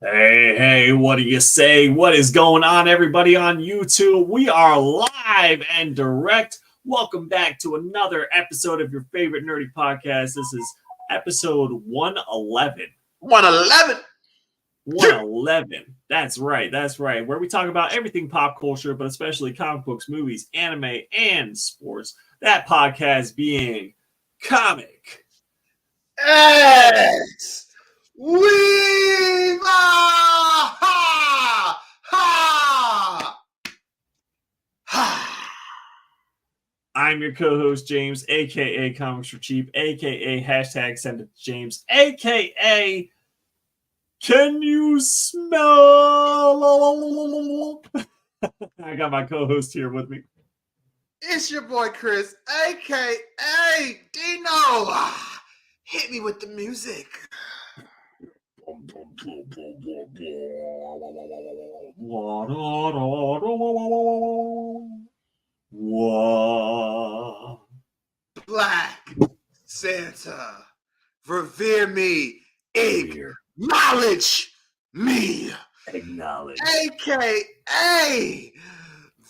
Hey, what do you say? What is going on, everybody on YouTube? We are live and direct. Welcome back to another episode of your favorite nerdy podcast. This is episode 111. 111. 111. That's right. Where we talk about everything pop culture, but especially comic books, movies, anime, and sports. That podcast being Comic. X. Weeb! I'm your co-host, James, a.k.a. Comics for Cheap, a.k.a. hashtag Send It to James, a.k.a. Can you smell? I got my co-host here with me. It's your boy, Chris, a.k.a. Dino. Hit me with the music. Black Santa, revere me, acknowledge me. Acknowledge. AKA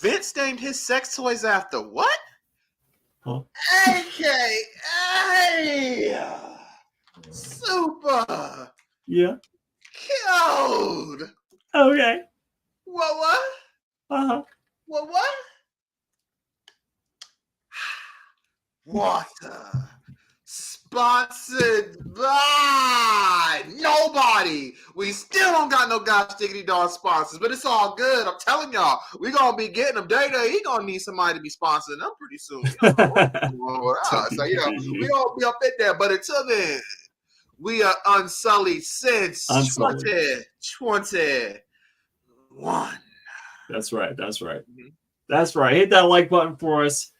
Vince named his sex toys after what? Huh? AKA Super. Yeah. Code. Okay. What? Uh-huh. What? Water. Sponsored by nobody. We still don't got no gosh diggity dog sponsors, but it's all good. I'm telling y'all, we gonna be getting them. Day he gonna need somebody to be sponsoring them pretty soon. So we gonna be up in there. But until then, we are unsullied since 2021. That's right. Mm-hmm. That's right. Hit that like button for us.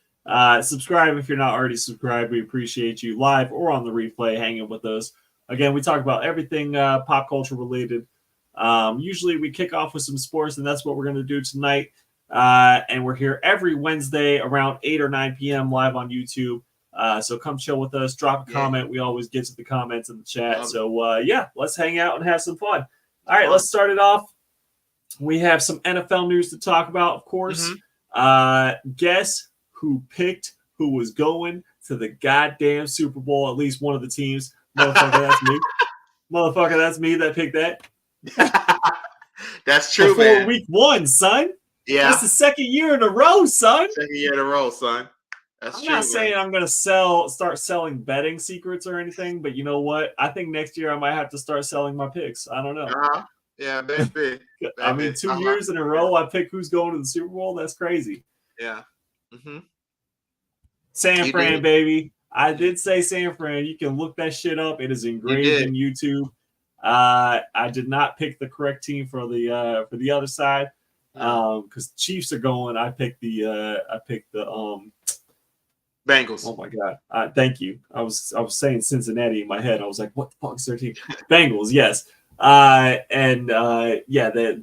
Subscribe if you're not already subscribed. We appreciate you live or on the replay hanging with us. Again, we talk about everything pop culture related. Usually we kick off with some sports, and that's what we're going to do tonight. And we're here every Wednesday around 8 or 9 p.m. live on YouTube. So come chill with us. Drop a comment. We always get to the comments in the chat. So, let's hang out and have some fun. All right, let's start it off. We have some NFL news to talk about, of course. Guess who picked who was going to the goddamn Super Bowl, at least one of the teams. Motherfucker, that's me. Motherfucker, that's me that picked that. That's true, Before week one, son. Yeah. That's the second year in a row, son. Second year in a row, son. That's I'm true, not saying I'm going to start selling betting secrets or anything, but you know what? I think next year I might have to start selling my picks. I don't know. Yeah, baby. I mean, 2 years in a row, I pick who's going to the Super Bowl. That's crazy. Yeah. San Fran, baby. I did say San Fran. You can look that shit up. It is engraved in YouTube. I did not pick the correct team for the other side because Chiefs are going. I picked the Bengals. Oh my god! Thank you. I was saying Cincinnati in my head. I was like, what the fuck is their team? Bengals. Yes. That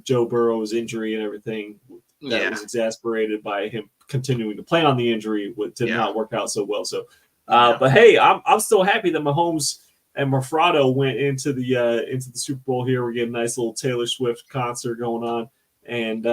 Joe Burrow's injury and everything that was exasperated by him continuing to play on the injury did not work out so well. So, but hey, I'm still happy that Mahomes and Mafrado went into the Super Bowl here. We're getting a nice little Taylor Swift concert going on, and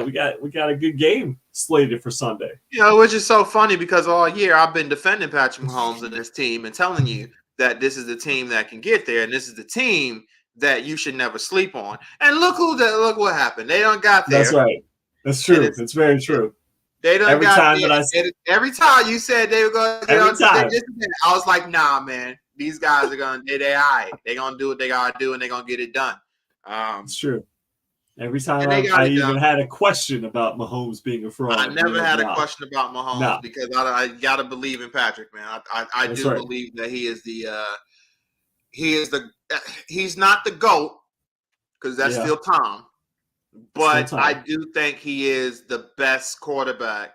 we got a good game slated for Sunday. Which is so funny because all year I've been defending Patrick Mahomes and this team and telling you that this is the team that can get there, and this is the team that you should never sleep on. And look what happened. They done got there. That's right. That's true. It's very true. They done every got time there. Every time you said they were going to I was like, nah, man. These guys are going to, they're all right. They're going to do what they got to do, and they're going to get it done. It's true. Every time I even had a question about Mahomes being a fraud. I never had a question about Mahomes because I got to believe in Patrick, man. I do believe that he's not the GOAT because that's still Tom. But I do think he is the best quarterback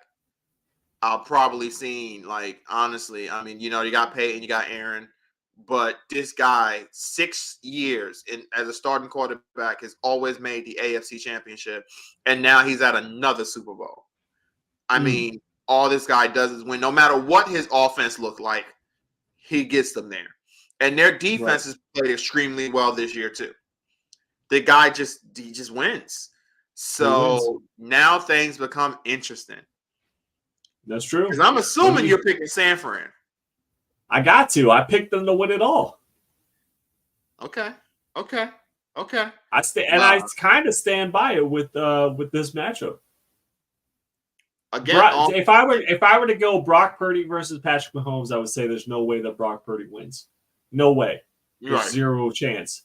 I'll probably seen. Like, honestly, I mean, you got Peyton, you got Aaron, but this guy, 6 years as a starting quarterback, has always made the AFC Championship, and now he's at another Super Bowl. I mean, all this guy does is win. No matter what his offense looked like, he gets them there. And their defense has played extremely well this year, too. The guy just wins. So now things become interesting. That's true. Because I'm assuming you're picking San Fran. I got to. I picked them to win it all. Okay. I kind of stand by it with this matchup. Again, if I were to go Brock Purdy versus Patrick Mahomes, I would say there's no way that Brock Purdy wins. No way. There's zero chance.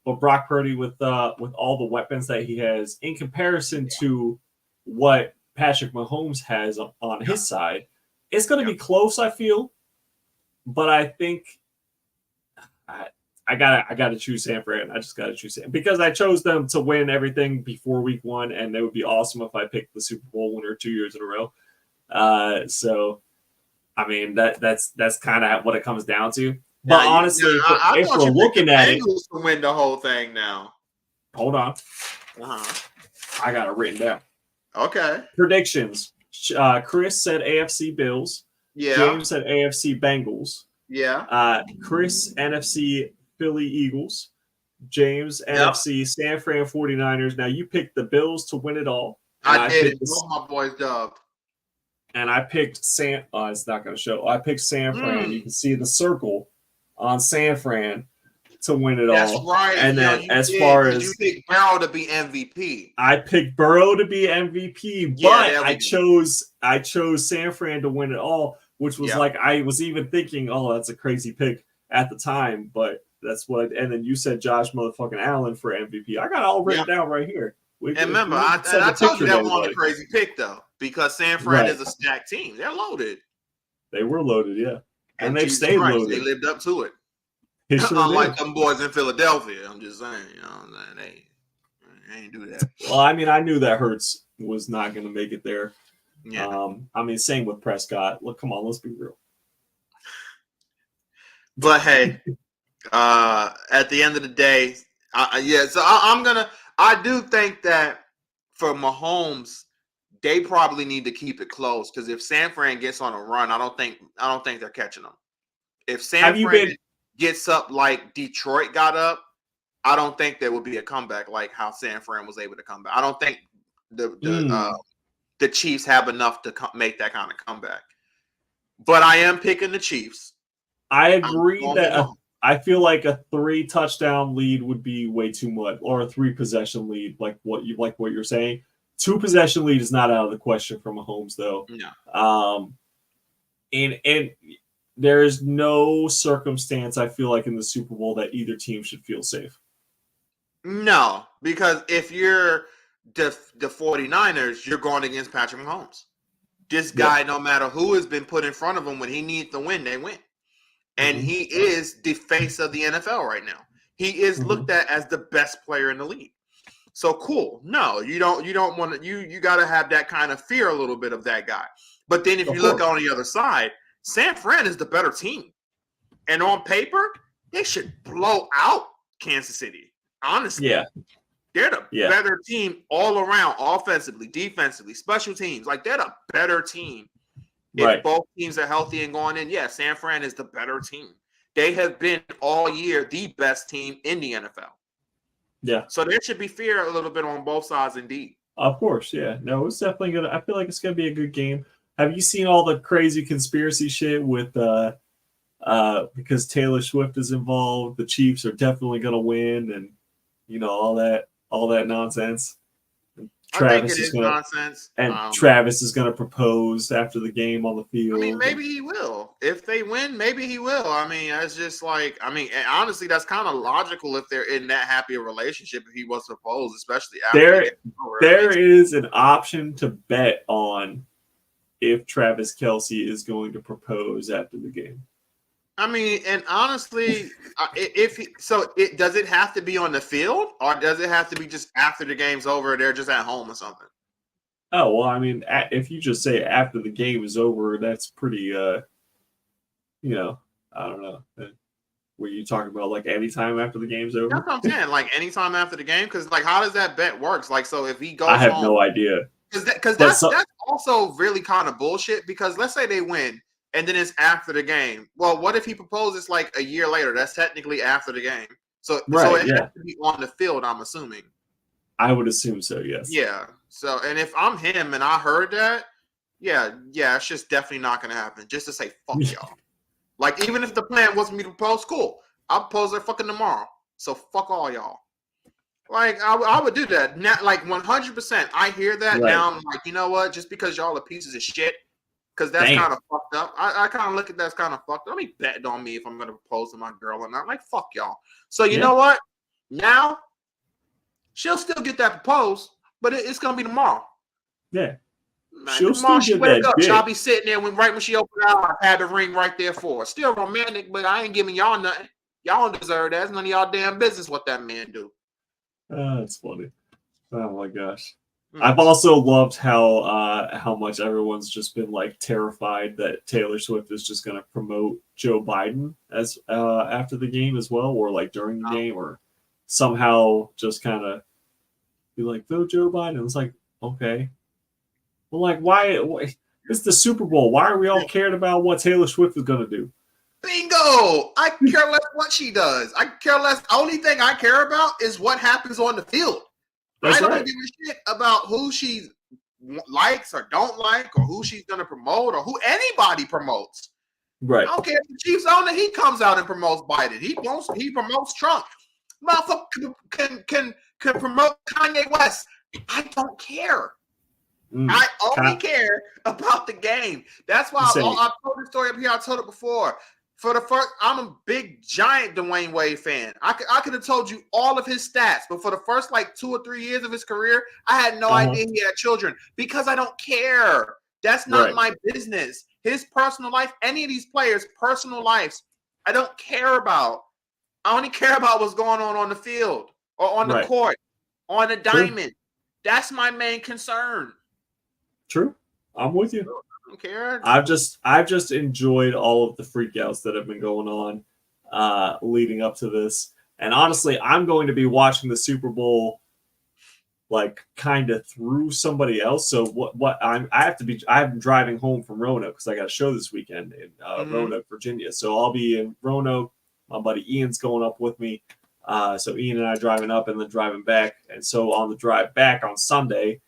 But Brock Purdy with all the weapons that he has in comparison to what Patrick Mahomes has on his side, it's going to be close, I feel. But I think I gotta choose San Fran. I just gotta choose San because I chose them to win everything before week 1, and it would be awesome if I picked the Super Bowl winner 2 years in a row. So, I mean that's kind of what it comes down to. But now, honestly, if we're looking at it, to win the whole thing now. Hold on, I got it written down. Okay. Predictions. Chris said AFC Bills. Yeah. James said AFC Bengals. Yeah. Chris NFC Philly Eagles. James NFC San Fran 49ers. Now you picked the Bills to win it all. I did. Both my boys dubbed. And I picked it's not going to show. I picked San Fran. You can see the circle on San Fran to win it all. That's right. And then you picked Burrow to be MVP. I picked Burrow to be MVP, but I chose San Fran to win it all, which was like I was even thinking, oh, that's a crazy pick at the time, but that's what. And then you said Josh motherfucking Allen for MVP. I got it all written down right here. And remember, I told you that wasn't a crazy pick though, because San Fran is a stacked team. They're loaded. They were loaded, yeah. And they've stayed loaded. They lived up to it. Unlike them boys in Philadelphia. I'm just saying, they ain't do that. Well, I mean, I knew that Hurts was not going to make it there. Yeah. I mean, same with Prescott. Look, come on, let's be real. But hey, at the end of the day, I do think that for Mahomes, they probably need to keep it close because if San Fran gets on a run, I don't think they're catching them. If San Fran gets up like Detroit got up, I don't think there would be a comeback like how San Fran was able to come back. I don't think the Chiefs have enough to make that kind of comeback. But I am picking the Chiefs. I agree that I feel like a 3-touchdown lead would be way too much, or a 3-possession lead, like what you're saying. 2-possession lead is not out of the question for Mahomes, though. No. And there is no circumstance I feel like in the Super Bowl that either team should feel safe. No, because if you're the 49ers, you're going against Patrick Mahomes. This guy, no matter who has been put in front of him, when he needs to win, they win. And he is the face of the NFL right now. He is looked at as the best player in the league. So cool. No, you don't want to. You got to have that kind of fear a little bit of that guy. But then if you look on the other side, San Fran is the better team, and on paper they should blow out Kansas City. Honestly, they're the better team all around, offensively, defensively, special teams. Like they're the better team. If both teams are healthy and going in, San Fran is the better team. They have been all year the best team in the NFL. Yeah. So there should be fear a little bit on both sides, indeed. Of course, yeah. No, it's definitely gonna. I feel like it's gonna be a good game. Have you seen all the crazy conspiracy shit with because Taylor Swift is involved, the Chiefs are definitely gonna win, and all that nonsense. Travis is nonsense. And Travis is going to propose after the game on the field. I mean, maybe he will. If they win, maybe he will. I mean, it's just like, honestly, that's kind of logical if they're in that happy a relationship if he was to propose, especially after there is an option to bet on if Travis Kelce is going to propose after the game. I mean, and honestly, does it have to be on the field, or does it have to be just after the game's over? They're just at home or something. Oh well, I mean, if you just say after the game is over, that's pretty. I don't know. Were you talking about like anytime after the game's over? That's what I'm saying. Like anytime after the game, because like, how does that bet work? Like, so if he goes, I have no idea. Because that's also really kind of bullshit. Because let's say they win. And then it's after the game. Well, what if he proposes like a year later? That's technically after the game. So it has to be on the field, I'm assuming. I would assume so, yes. Yeah. So, and if I'm him and I heard that, yeah, it's just definitely not going to happen. Just to say, fuck y'all. Like, even if the plan was for me to propose, cool. I'll propose it fucking tomorrow. So, fuck all y'all. Like, I would do that. Now, like, 100%. I hear that now. I'm like, you know what? Just because y'all are pieces of shit, because that's kind of fucked up. I kind of look at that as kind of fucked up. Don't be betting on me if I'm going to propose to my girl or not. Like, fuck y'all. So, you know what? Now, she'll still get that proposed, but it's going to be tomorrow. Yeah. Man, she'll tomorrow she wake up. I'll be sitting there right when she opened out. I had the ring right there for her. Still romantic, but I ain't giving y'all nothing. Y'all don't deserve that. It's none of y'all damn business what that man do. That's funny. Oh my gosh. I've also loved how much everyone's just been like terrified that Taylor Swift is just going to promote Joe Biden as after the game as well, or like during the game, or somehow just kind of be like, vote Joe Biden. It's like, okay. Well, like, why? It's the Super Bowl. Why are we all cared about what Taylor Swift is going to do? Bingo! I care less what she does. I care less. The only thing I care about is what happens on the field. I don't give a shit about who she likes or don't like, or who she's going to promote, or who anybody promotes. Right. I don't care if the Chiefs owner, he comes out and promotes Biden. He promotes Trump. Motherfucker can promote Kanye West. I don't care. I only care about the game. That's why I told the story up here. I told it before. For the first, I'm a big, giant Dwayne Wade fan. I could have told you all of his stats, but for the first like 2 or 3 years of his career, I had no idea he had children because I don't care. That's not my business. His personal life, any of these players' personal lives, I don't care about. I only care about what's going on the field or on the court, on the diamond. That's my main concern. True. I'm with you. I don't care. I've just enjoyed all of the freakouts that have been going on leading up to this. And honestly, I'm going to be watching the Super Bowl like kind of through somebody else. So I'm driving home from Roanoke because I got a show this weekend in Roanoke, Virginia. So I'll be in Roanoke. My buddy Ian's going up with me. So Ian and I driving up and then driving back. And so on the drive back on Sunday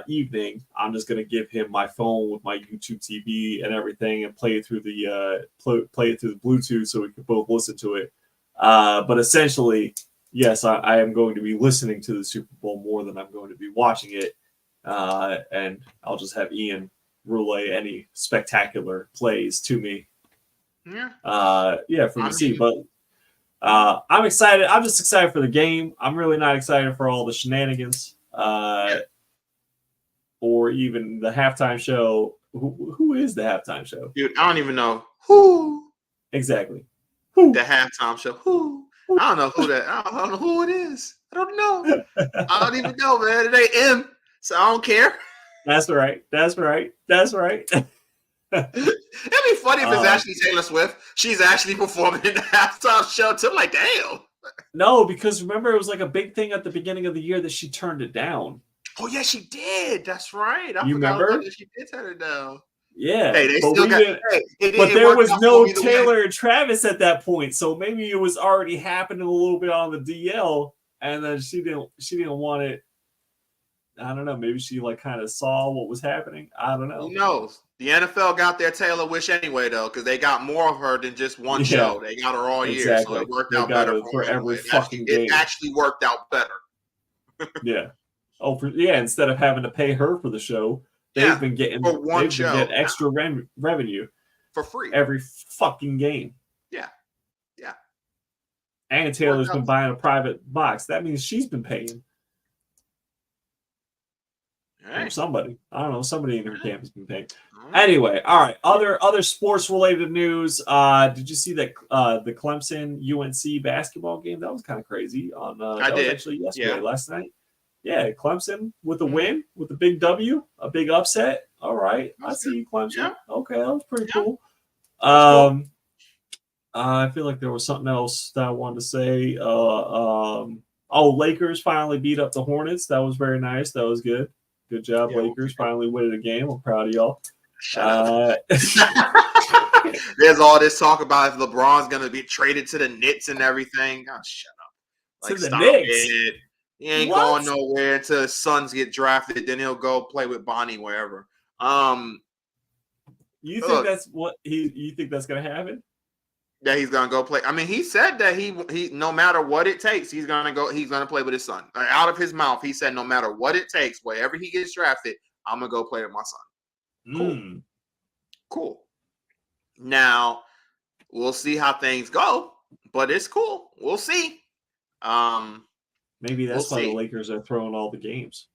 evening, I'm just gonna give him my phone with my YouTube TV and everything, and play it through the Bluetooth so we can both listen to it. But essentially, yes, I am going to be listening to the Super Bowl more than I'm going to be watching it, and I'll just have Ian relay any spectacular plays to me. For me to see. But I'm excited. I'm just excited for the game. I'm really not excited for all the shenanigans. Or even the halftime show. Who is the halftime show? Dude, I don't even know who. Exactly. Who? The halftime show. Who? I don't know who that. I don't know who it is. I don't know. I don't even know, man. It ain't him, so I don't care. That's right. It'd be funny if it's actually Taylor Swift. She's actually performing in the halftime show too. I'm like, damn. No, because remember, it was like a big thing at the beginning of the year that she turned it down. Oh yeah, she did. That's right. You remember? She did turn it down. Yeah, hey, they but still got. But there was no Taylor and Travis at that point, so maybe it was already happening a little bit on the DL, and then she didn't want it. I don't know. Maybe she like kind of saw what was happening. I don't know. Who knows? The NFL got their Taylor wish anyway, though, because they got more of her than just one show. They got her all year, so it worked out better for every fucking game. It actually worked out better. Yeah. Instead of having to pay her for the show, they've been getting extra revenue for free every fucking game. Yeah. And Taylor's been buying a private box. That means she's been paying. Or somebody. I don't know. Somebody in her camp has been paying. Anyway, all right. Other sports related news. Did you see that the Clemson UNC basketball game? That was kind of crazy. I did. Was actually yesterday, last night. Yeah, Clemson with a win, with a big W, a big upset. All right, I see you, Clemson. Yeah. Okay, that was pretty cool. I feel like there was something else that I wanted to say. Lakers finally beat up the Hornets. That was very nice. That was good. Good job, Lakers. Finally winning a game. I'm proud of y'all. Shut up. There's all this talk about if LeBron's going to be traded to the Knicks and everything. Oh, shut up. Like, to the stop Knicks. it. He ain't going nowhere until his sons get drafted. Then he'll go play with Bonnie wherever. You think that's what you think that's gonna happen? That he's gonna go play. I mean, he said that he no matter what it takes, he's gonna play with his son. Out of his mouth, he said no matter what it takes, wherever he gets drafted, I'm gonna go play with my son. Cool. Now we'll see how things go, but it's cool. We'll see. Maybe that's why the Lakers are throwing all the games.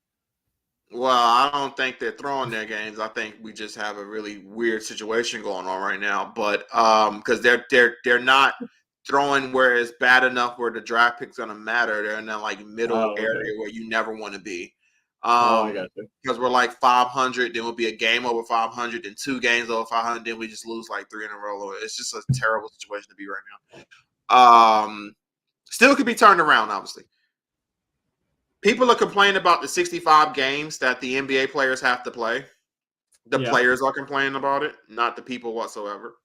Well, I don't think they're throwing their games. I think we just have a really weird situation going on right now. But because they're not throwing where it's bad enough where the draft pick's gonna matter. They're in that like middle area where you never want to be. I got you. Because we're like 500, then we'll be a game over 500, then 2 games over 500, then we just lose like 3 in a row. It's just a terrible situation to be right now. Still could be turned around, obviously. People are complaining about the 65 games that the NBA players have to play. The players are complaining about it, not the people whatsoever.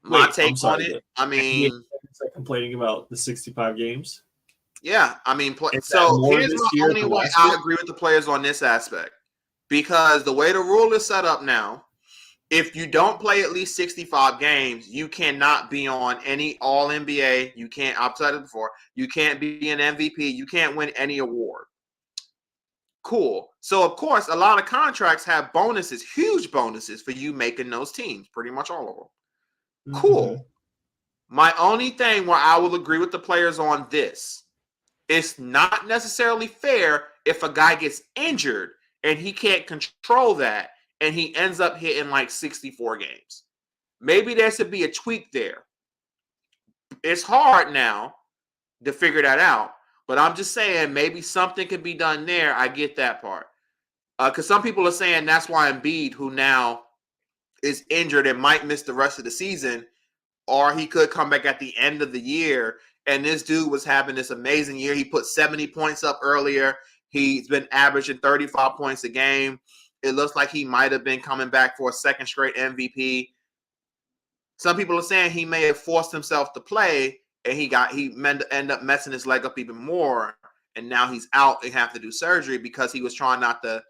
My take on it, I mean, they're complaining about the 65 games. Yeah, I mean, so here's my only way I agree with the players on this aspect, because the way the rule is set up now, if you don't play at least 65 games, you cannot be on any All NBA. You can't. I've said it before. You can't be an MVP. You can't win any award. Cool. So of course, a lot of contracts have bonuses, huge bonuses for you making those teams. Pretty much all of them. Cool. My only thing where I will agree with the players on this, it's not necessarily fair if a guy gets injured and he can't control that, and he ends up hitting like 64 games. Maybe there should be a tweak there. It's hard now to figure that out, but I'm just saying maybe something can be done there. I get that part. Because some people are saying that's why Embiid, who now is injured and might miss the rest of the season, or he could come back at the end of the year. And this dude was having this amazing year. He put 70 points up earlier. He's been averaging 35 points a game. It looks like he might have been coming back for a second straight MVP. Some people are saying he may have forced himself to play, and he ended up messing his leg up even more. And now he's out and have to do surgery because he was trying not to,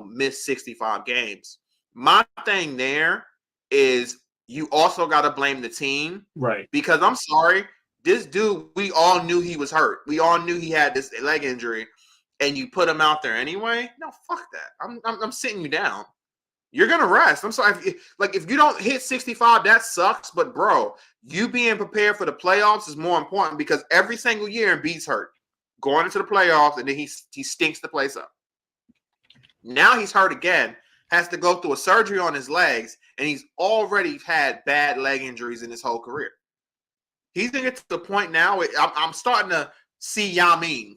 miss 65 games. My thing there is you also got to blame the team. Right. Because I'm sorry, this dude, we all knew he was hurt. We all knew he had this leg injury. And you put him out there anyway? No, fuck that. I'm sitting you down. You're gonna rest. I'm sorry. If you don't hit 65, that sucks. But bro, you being prepared for the playoffs is more important, because every single year Embiid's hurt going into the playoffs, and then he stinks the place up. Now he's hurt again, has to go through a surgery on his legs, and he's already had bad leg injuries in his whole career. He's gonna get to the point now. I'm starting to see Yao Ming,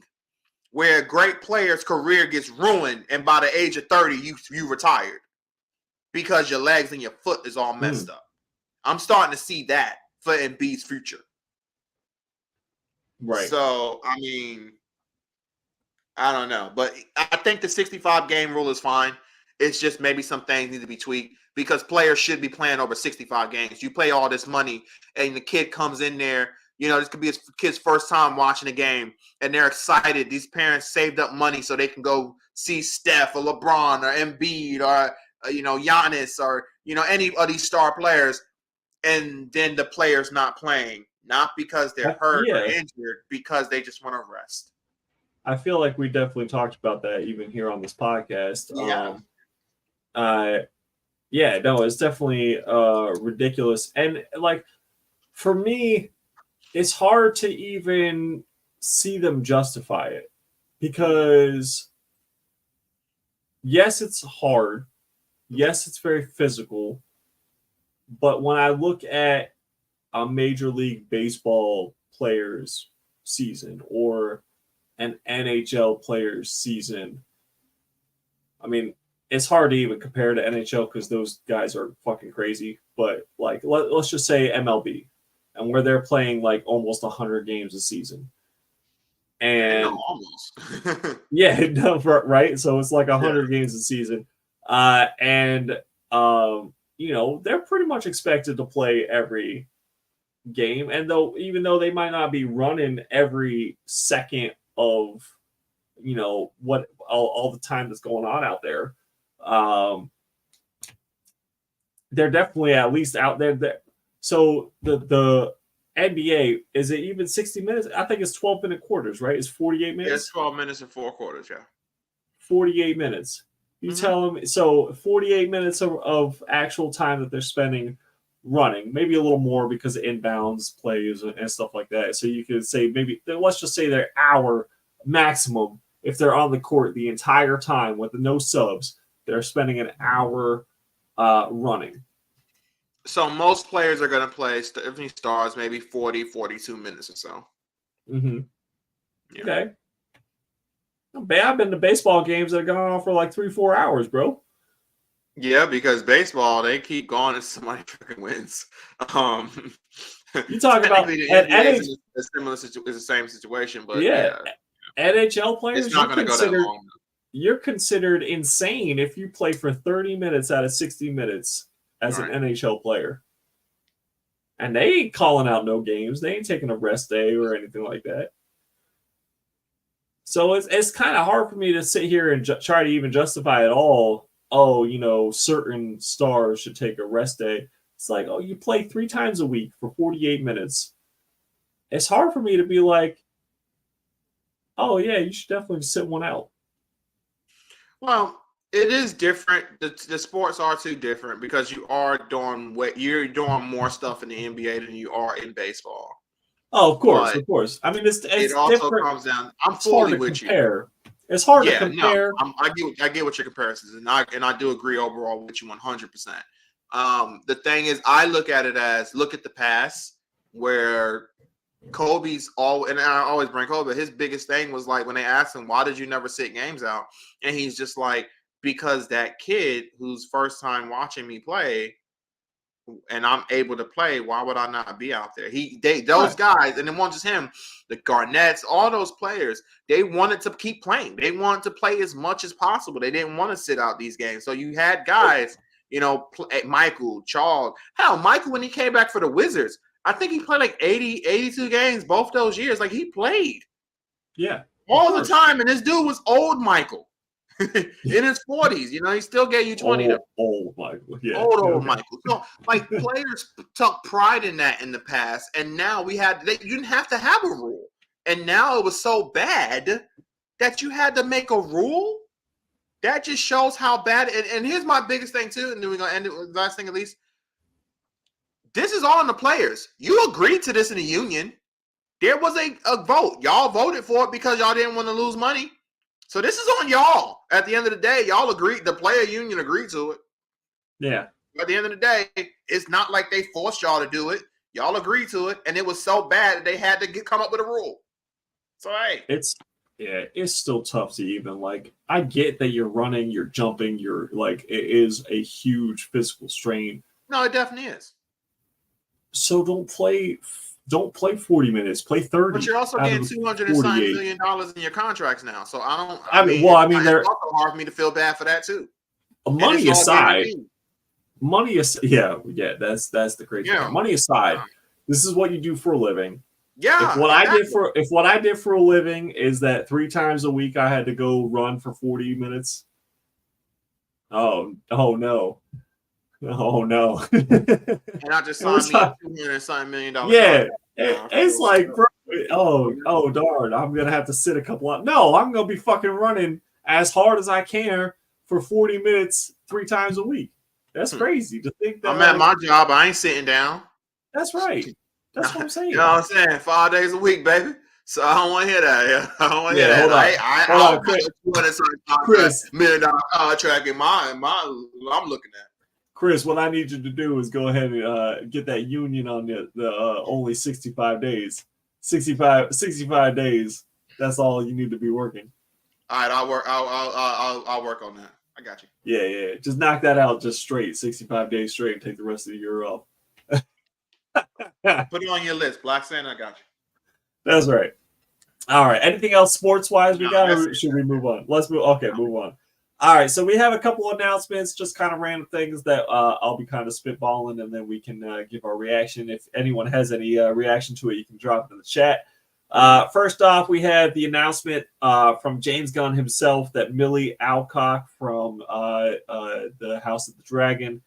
where a great player's career gets ruined, and by the age of 30, you retired because your legs and your foot is all messed up. I'm starting to see that for Embiid's future. Right. So, I mean, I don't know. But I think the 65-game rule is fine. It's just maybe some things need to be tweaked, because players should be playing over 65 games. You pay all this money, and the kid comes in there. This could be his kid's first time watching a game, and they're excited. These parents saved up money so they can go see Steph or LeBron or Embiid or, Giannis or, any of these star players, and then the player's not playing, not because they're hurt or injured, because they just want to rest. I feel like we definitely talked about that even here on this podcast. It's definitely ridiculous. And for me, it's hard to even see them justify it, because yes, it's hard. Yes, it's very physical. But when I look at a Major League Baseball player's season or an NHL player's season, I mean, it's hard to even compare to NHL because those guys are fucking crazy. But let's just say MLB, and where they're playing almost 100 games a season. And almost. Right. So it's 100 games a season. They're pretty much expected to play every game. And even though they might not be running every second of, what all the time that's going on out there, they're definitely at least out there. So the NBA, is it even 60 minutes? I think it's 12-minute quarters, right? It's 48 minutes. Yeah, it's 12 minutes and 4 quarters. Yeah, 48 minutes. You tell them, so 48 minutes of actual time that they're spending running, maybe a little more because of inbounds plays and stuff like that. So you could say maybe, let's just say they're hour maximum. If they're on the court the entire time with no subs, they're spending an hour running. So most players are going to play, if he stars, maybe 40, 42 minutes or so. Mm-hmm. Yeah. Okay. I've been to baseball games that have gone on for like 3-4 hours, bro. Yeah, because baseball, they keep going if somebody freaking wins. You talk about it's the same situation, but yeah. NHL players, it's not going to go that long. You're considered insane if you play for 30 minutes out of 60 minutes as an NHL player. And they ain't calling out no games. They ain't taking a rest day or anything like that. So it's kind of hard for me to sit here and try to even justify it all. Oh, certain stars should take a rest day. It's like, you play 3 times a week for 48 minutes. It's hard for me to be like, oh, yeah, you should definitely sit one out. Well, it is different. The sports are too different because you're doing more stuff in the NBA than you are in baseball. Oh, of course. I mean, it's it also different. Comes down. I'm fully with you. It's hard to compare. No, I get what your comparisons, and I do agree overall with you 100%. The thing is, I look at it as look at the past where Kobe's and I always bring Kobe. His biggest thing was like when they asked him, "Why did you never sit games out?" And he's just like, "Because that kid who's first time watching me play." And I'm able to play, why would I not be out there? Those guys, and it wasn't just him, the Garnetts, all those players, they wanted to keep playing. They wanted to play as much as possible. They didn't want to sit out these games. So you had guys, Michael, Charles. Hell, Michael, when he came back for the Wizards, I think he played like 82 games both those years. Like he played. Yeah. All the time. And this dude was old Michael. In his 40s, he still gave you 20. Old Michael, yeah. Old Michael. So, like, players took pride in that in the past, and now you didn't have to have a rule, and now it was so bad that you had to make a rule. That just shows how bad. And here's my biggest thing too, and then we're gonna end it with the last thing at least. This is all on the players. You agreed to this in the union. There was a vote. Y'all voted for it because y'all didn't want to lose money. So this is on y'all. At the end of the day, y'all agreed. The player union agreed to it. Yeah. At the end of the day, it's not like they forced y'all to do it. Y'all agreed to it, and it was so bad that they had to come up with a rule. So hey, it's still tough to even I get that you're running, you're jumping, you're it is a huge physical strain. No, it definitely is. So don't play 40 minutes. Play 30. But you're also getting $200 million in your contracts now. So it's also hard for me to feel bad for that too. Money aside, that's the crazy part. Money aside, this is what you do for a living. Yeah. If what I did for a living is that 3 times a week I had to go run for 40 minutes. Oh no. Oh no! And I just signed me $200 million. Yeah, it's like, bro. Oh darn! I'm gonna have to sit a couple of. No, I'm gonna be fucking running as hard as I can for 40 minutes 3 times a week. That's crazy to think that. I'm at my job. I ain't sitting down. That's right. That's what I'm saying. You know what I'm saying? 5 days a week, baby. So I don't want to hear that. I don't want to hear that. Hold on, Chris. $200 million contract in I'm looking at. Chris, what I need you to do is go ahead and get that union on the only 65 days. 65 days. That's all you need to be working. All right, I'll work on that. I got you. Yeah. Just knock that out just straight. 65 days straight and take the rest of the year off. Put it on your list. Black Santa, I got you. That's right. All right. Anything else sports-wise we got, or should we move on? Let's move. Okay, move on. All right, so we have a couple announcements, just kind of random things that I'll be kind of spitballing, and then we can give our reaction. If anyone has any reaction to it, you can drop it in the chat. First off, we have the announcement from James Gunn himself that Millie Alcock from the House of the Dragon,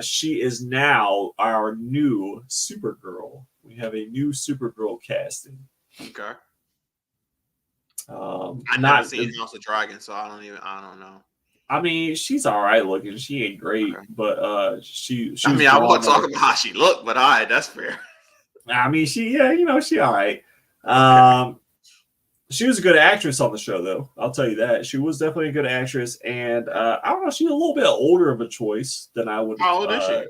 she is now our new Supergirl. We have a new Supergirl casting. Okay. I've never seen House of Dragon, so I don't know. I mean, she's all right looking. She ain't great, okay. But she. I mean, I won't talk about how she looked, but all right, that's fair. I mean, she all right. Okay. She was a good actress on the show, though. I'll tell you that. She was definitely a good actress, and I don't know. She's a little bit older of a choice than I would. How old is she?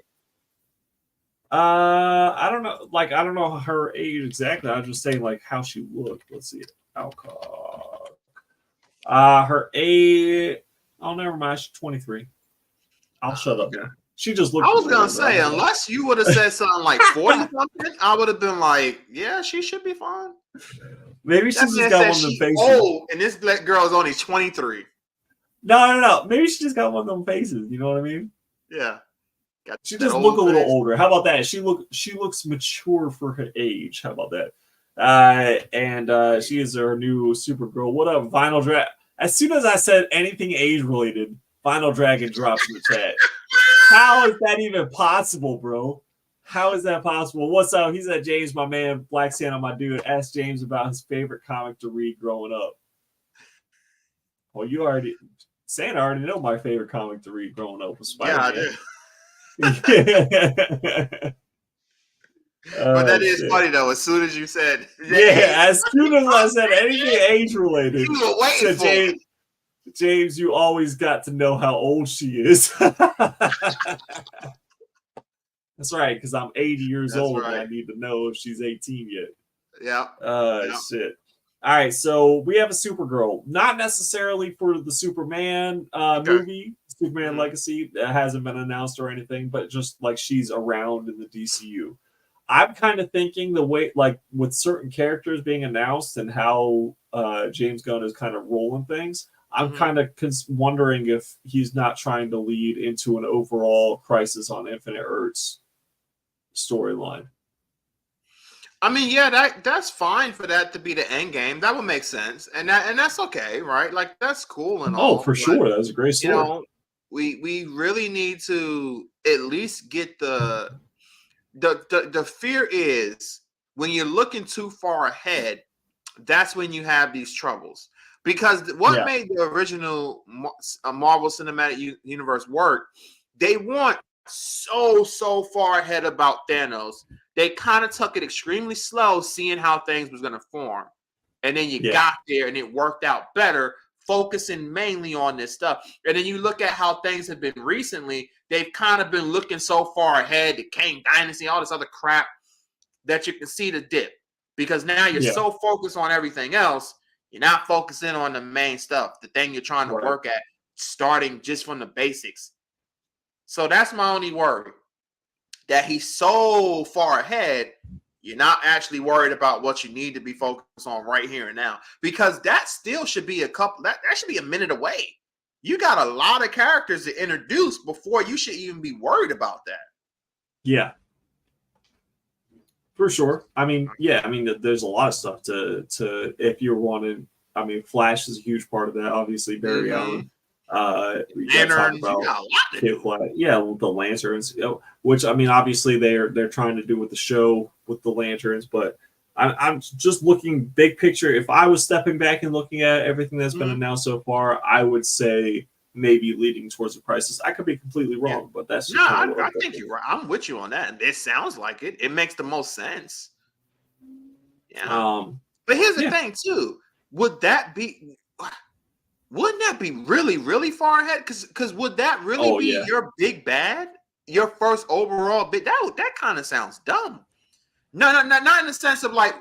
I don't know. Like, I don't know her age exactly. I'm just saying, like, how she looked. Let's see. Alcock. Her age. Oh, never mind. She's 23. I'll shut up now. She just looked. I was gonna say, unless you would have said something like 40 something, I would have been like, yeah, she should be fine. Maybe she just got one of them faces. Oh, and this black girl is only 23. No. Maybe she just got one of them faces. You know what I mean? Yeah. She just look a little older. How about that? She looks mature for her age. How about that? And she is our new Supergirl. What up, Vinyl Dragon? As soon as I said anything age related, Vinyl Dragon drops in the chat. How is that even possible, bro? How is that possible? What's up? He's at James, my man, Black Santa, my dude. Ask James about his favorite comic to read growing up. Well, Santa already know my favorite comic to read growing up was Spider-Man. Yeah, I do. But that is funny though. As soon as you said, as soon as I said anything age related, you were waiting for James, you always got to know how old she is. That's right, because I'm 80 years old and I need to know if she's 18 yet. Yeah. Shit. All right, so we have a Supergirl, not necessarily for the Superman movie, Superman Legacy, that hasn't been announced or anything, but just like she's around in the DCU. I'm kind of thinking the way, like with certain characters being announced and how James Gunn is kind of rolling things, I'm kind of wondering if he's not trying to lead into an overall Crisis on Infinite Earths storyline. I mean, yeah, that's fine for that to be the end game. That would make sense, and that's okay, right? Like that's cool and all. Oh, for sure, that was a great story. You know, we really need to at least get the fear is when you're looking too far ahead, that's when you have these troubles. Because what made the original Marvel Cinematic Universe work, they weren't so far ahead about Thanos. They kind of took it extremely slow, seeing how things was going to form. And then you got there and it worked out better, focusing mainly on this stuff. And then you look at how things have been recently, they've kind of been looking so far ahead, the Kang Dynasty, all this other crap, that you can see the dip. Because now you're so focused on everything else, you're not focusing on the main stuff, the thing you're trying to work at, starting just from the basics. So that's my only worry, that he's so far ahead, you're not actually worried about what you need to be focused on right here and now. Because that still should be that should be a minute away. You got a lot of characters to introduce before you should even be worried about that. Yeah. For sure. I mean, there's a lot of stuff to if you wanted. I mean, Flash is a huge part of that. Obviously, Barry Allen. Lanterns, with the lanterns, which I mean, obviously they're trying to do with the show with the lanterns, but I'm just looking big picture. If I was stepping back and looking at everything that's been announced so far, I would say maybe leading towards a Crisis. I could be completely wrong, but that's just I think you're right. I'm with you on that. It sounds like it. It makes the most sense. Yeah. But here's the thing too. Wouldn't that be really, really far ahead? Because would that really be your big bad? Your first overall big that kind of sounds dumb. No, not in the sense of like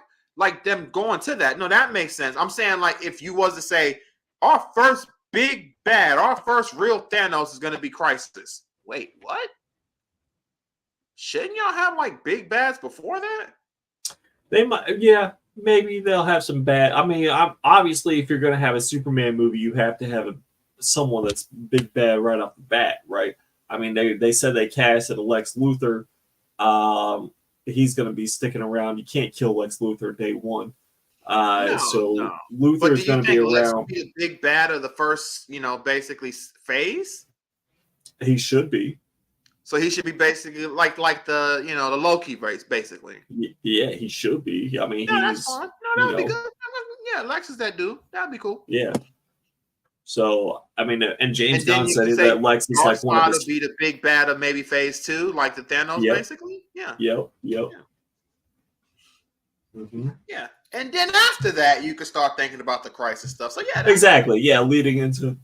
them going to that. No, that makes sense. I'm saying like if you was to say our first big bad, our first real Thanos is going to be Crisis. Wait, what? Shouldn't y'all have like big bads before that? They might, maybe they'll have some bad. I mean, obviously, if you're going to have a Superman movie, you have to have someone that's big bad right off the bat, right? I mean, they said they casted Lex Luthor. He's going to be sticking around. You can't kill Lex Luthor day one. So Luthor is going to be around. Lex will be a big bad of the first, basically phase? He should be. So he should be basically like the the Loki race, basically. Yeah, he should be. I mean, that's fine. No, that would be good. Yeah, Lex is that dude. That'd be cool. Yeah. So I mean, and James Gunn said that Lex is like one of his. Be the big bad of maybe phase 2, like the Thanos, basically. Yeah. Yep. Yeah. Mm-hmm. Yeah, and then after that, you can start thinking about the Crisis stuff. So yeah, exactly. Yeah, leading into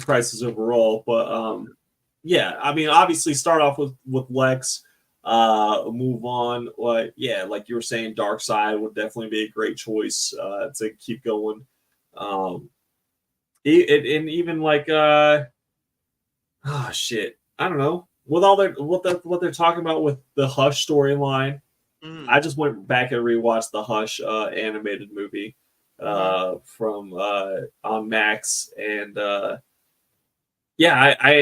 Crisis overall, but yeah, I mean, obviously start off with Lex, move on. Like you were saying, Darkseid would definitely be a great choice to keep going. And even like shit, I don't know, with all what they're talking about with the Hush storyline. I just went back and rewatched the Hush animated movie from on Max, and I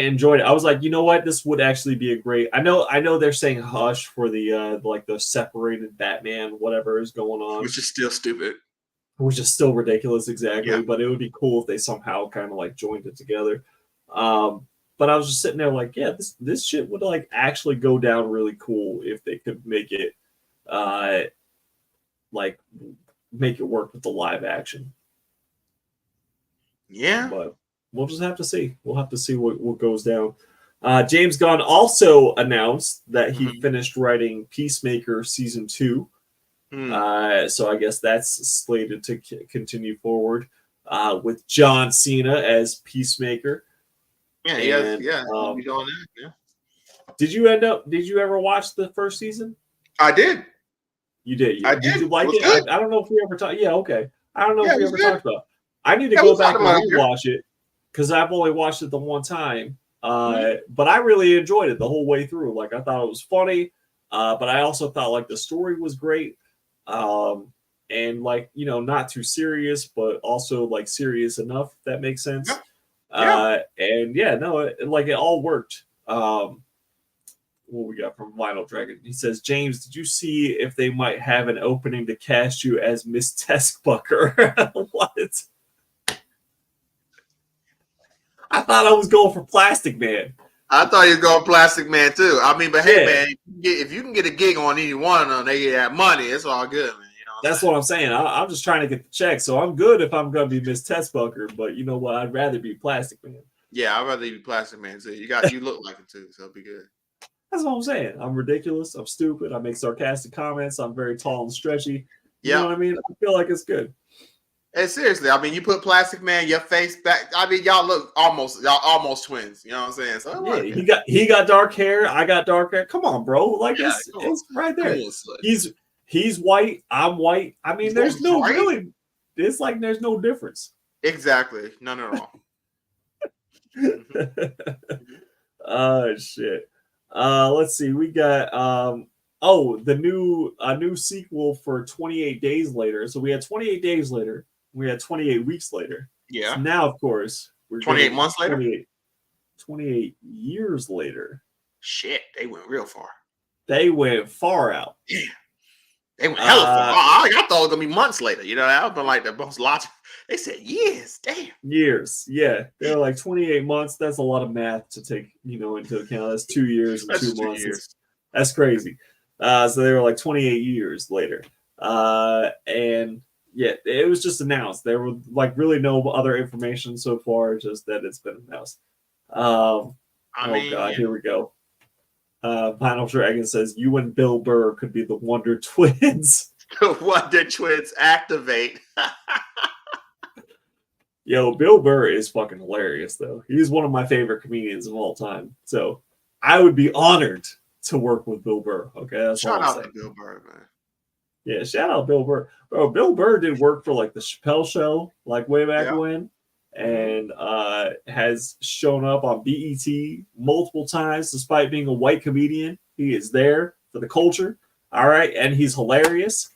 enjoyed it. I was like, you know what, this would actually be a great. I know they're saying Hush for the like the separated Batman, whatever is going on, which is still stupid, which is still ridiculous, exactly. Yeah. But it would be cool if they somehow kind of like joined it together. But I was just sitting there like, yeah, this shit would like actually go down really cool if they could make it. Like make it work with the live action. Yeah, but we'll just have to see. We'll have to see what goes down. James Gunn also announced that he finished writing Peacemaker season 2. So I guess that's slated to continue forward with John Cena as Peacemaker. Yeah, he'll be doing that. Yeah. Did you ever watch the first season? I did. You did. I did. Did you like it? I don't know if we ever talked. Yeah, okay. I don't know if we ever talked about it. I need to go back and rewatch it because I've only watched it the one time. But I really enjoyed it the whole way through. Like, I thought it was funny, but I also thought like the story was great, and like, not too serious, but also like serious enough, if that makes sense. And it all worked. What we got from Vinyl Dragon? He says, James, did you see if they might have an opening to cast you as Miss Teskbucker? What? I thought I was going for Plastic Man. I thought you was going Plastic Man too. I mean, but hey, man, if you can get a gig on any one of them, they get that money. It's all good, man. That's what I'm saying. I'm just trying to get the check, so I'm good if I'm going to be Miss Teskbucker. But you know what? I'd rather be Plastic Man. Yeah, I'd rather be Plastic Man too. You look like it too, so it'll be good. That's what I'm saying. I'm ridiculous. I'm stupid. I make sarcastic comments. I'm very tall and stretchy. You know what I mean? I feel like it's good. And seriously, I mean, you put Plastic Man, your face back. I mean, y'all almost twins. You know what I'm saying? So yeah, he got dark hair. I got dark hair. Come on, bro. Like it's right there. He's white. I'm white. I mean, there's no really. It's like there's no difference. Exactly. None at all. Oh shit. Let's see. We got the new sequel for 28 Days Later. So we had 28 Days Later. We had 28 weeks later. Yeah. So now, of course, we're 28 months later. 28 years later. Shit, they went real far. They went far out. Yeah. They went hella far. I thought it was gonna be months later. You know, that would have been like the most logical. They said years. Damn. Years. Yeah. They were like 28 months. That's a lot of math to take, into account. That's 2 years and 2 months. That's crazy. So they were like 28 years later. And yeah, it was just announced. There were like really no other information so far, just that it's been announced. Here we go. Vinyl Dragon says you and Bill Burr could be the Wonder Twins. Wonder Twins activate. Yo, Bill Burr is fucking hilarious, though. He's one of my favorite comedians of all time. So I would be honored to work with Bill Burr. Okay, that's shout out to Bill Burr, man. Yeah, shout out Bill Burr. Bro, Bill Burr did work for like the Chappelle Show, like way back when, and has shown up on BET multiple times, despite being a white comedian. He is there for the culture. All right, and he's hilarious,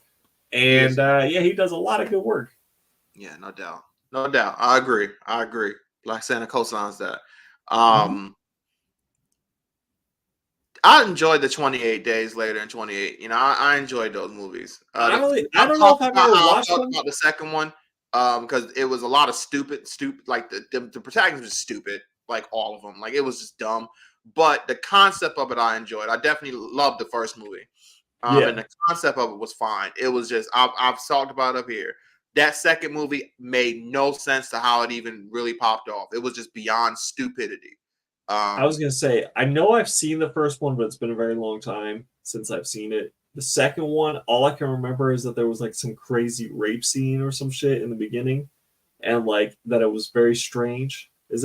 and he does a lot of good work. Yeah, no doubt. No doubt. I agree. Black Santa co-signs that. I enjoyed the 28 Days Later and 28. You know, I enjoyed those movies. I don't know if I've ever watched them. About the second one, because it was a lot of stupid. Like the protagonist was stupid, like all of them. Like it was just dumb. But the concept of it, I enjoyed. I definitely loved the first movie, and the concept of it was fine. It was just I've talked about it up here. That second movie made no sense to how it even really popped off. It was just beyond stupidity. I was gonna say, I know I've seen the first one, but it's been a very long time since I've seen it. The second one, all I can remember is that there was like some crazy rape scene or some shit in the beginning, and like that it was very strange. Was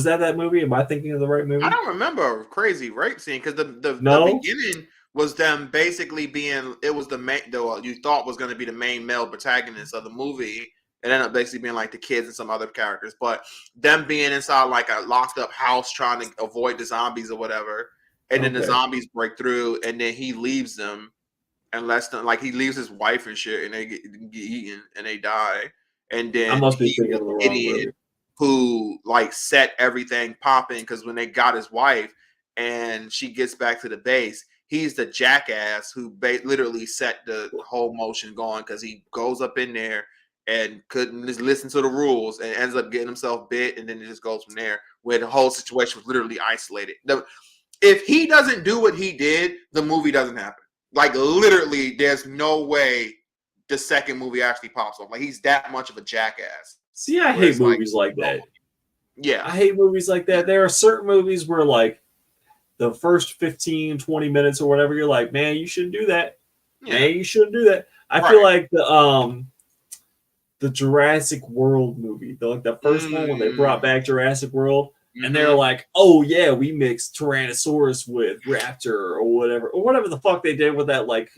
that movie? Am I thinking of the right movie? I don't remember a crazy rape scene because the beginning was them basically being you thought was going to be the main male protagonist of the movie. It ended up basically being like the kids and some other characters, but them being inside like a locked up house trying to avoid the zombies or whatever, and then the zombies break through, and then he leaves them, and he leaves his wife and shit, and they get eaten and they die, and then I must be thinking of the wrong movie. Who like set everything popping because when they got his wife and she gets back to the base, he's the jackass who literally set the whole motion going because he goes up in there and couldn't just listen to the rules and ends up getting himself bit, and then it just goes from there where the whole situation was literally isolated. If he doesn't do what he did, the movie doesn't happen. Like literally, there's no way the second movie actually pops off. Like he's that much of a jackass. See, I hate movies like that. Yeah. I hate movies like that. There are certain movies where like the first 15, 20 minutes or whatever, you're like, man, you shouldn't do that. Yeah. Man, you shouldn't do that. I feel like the Jurassic World movie, the first one when they brought back Jurassic World, and they're like, oh yeah, we mixed Tyrannosaurus with Raptor or whatever the fuck they did with that like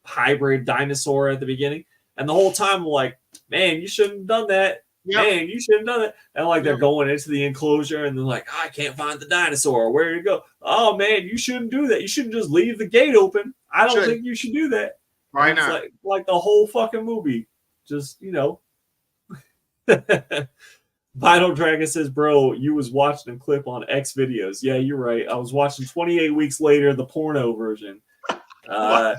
hybrid dinosaur at the beginning. And the whole time I'm like, man, you shouldn't have done that. Yep. Man, you shouldn't have done that. And like they're going into the enclosure and they're like, oh, I can't find the dinosaur. Where did it go? Oh man, you shouldn't do that. You shouldn't just leave the gate open. I don't think you should do that. Right now. Like the whole fucking movie. Just, you know. Vital Dragon says, bro, you was watching a clip on X videos. Yeah, you're right. I was watching 28 Weeks Later, the porno version. What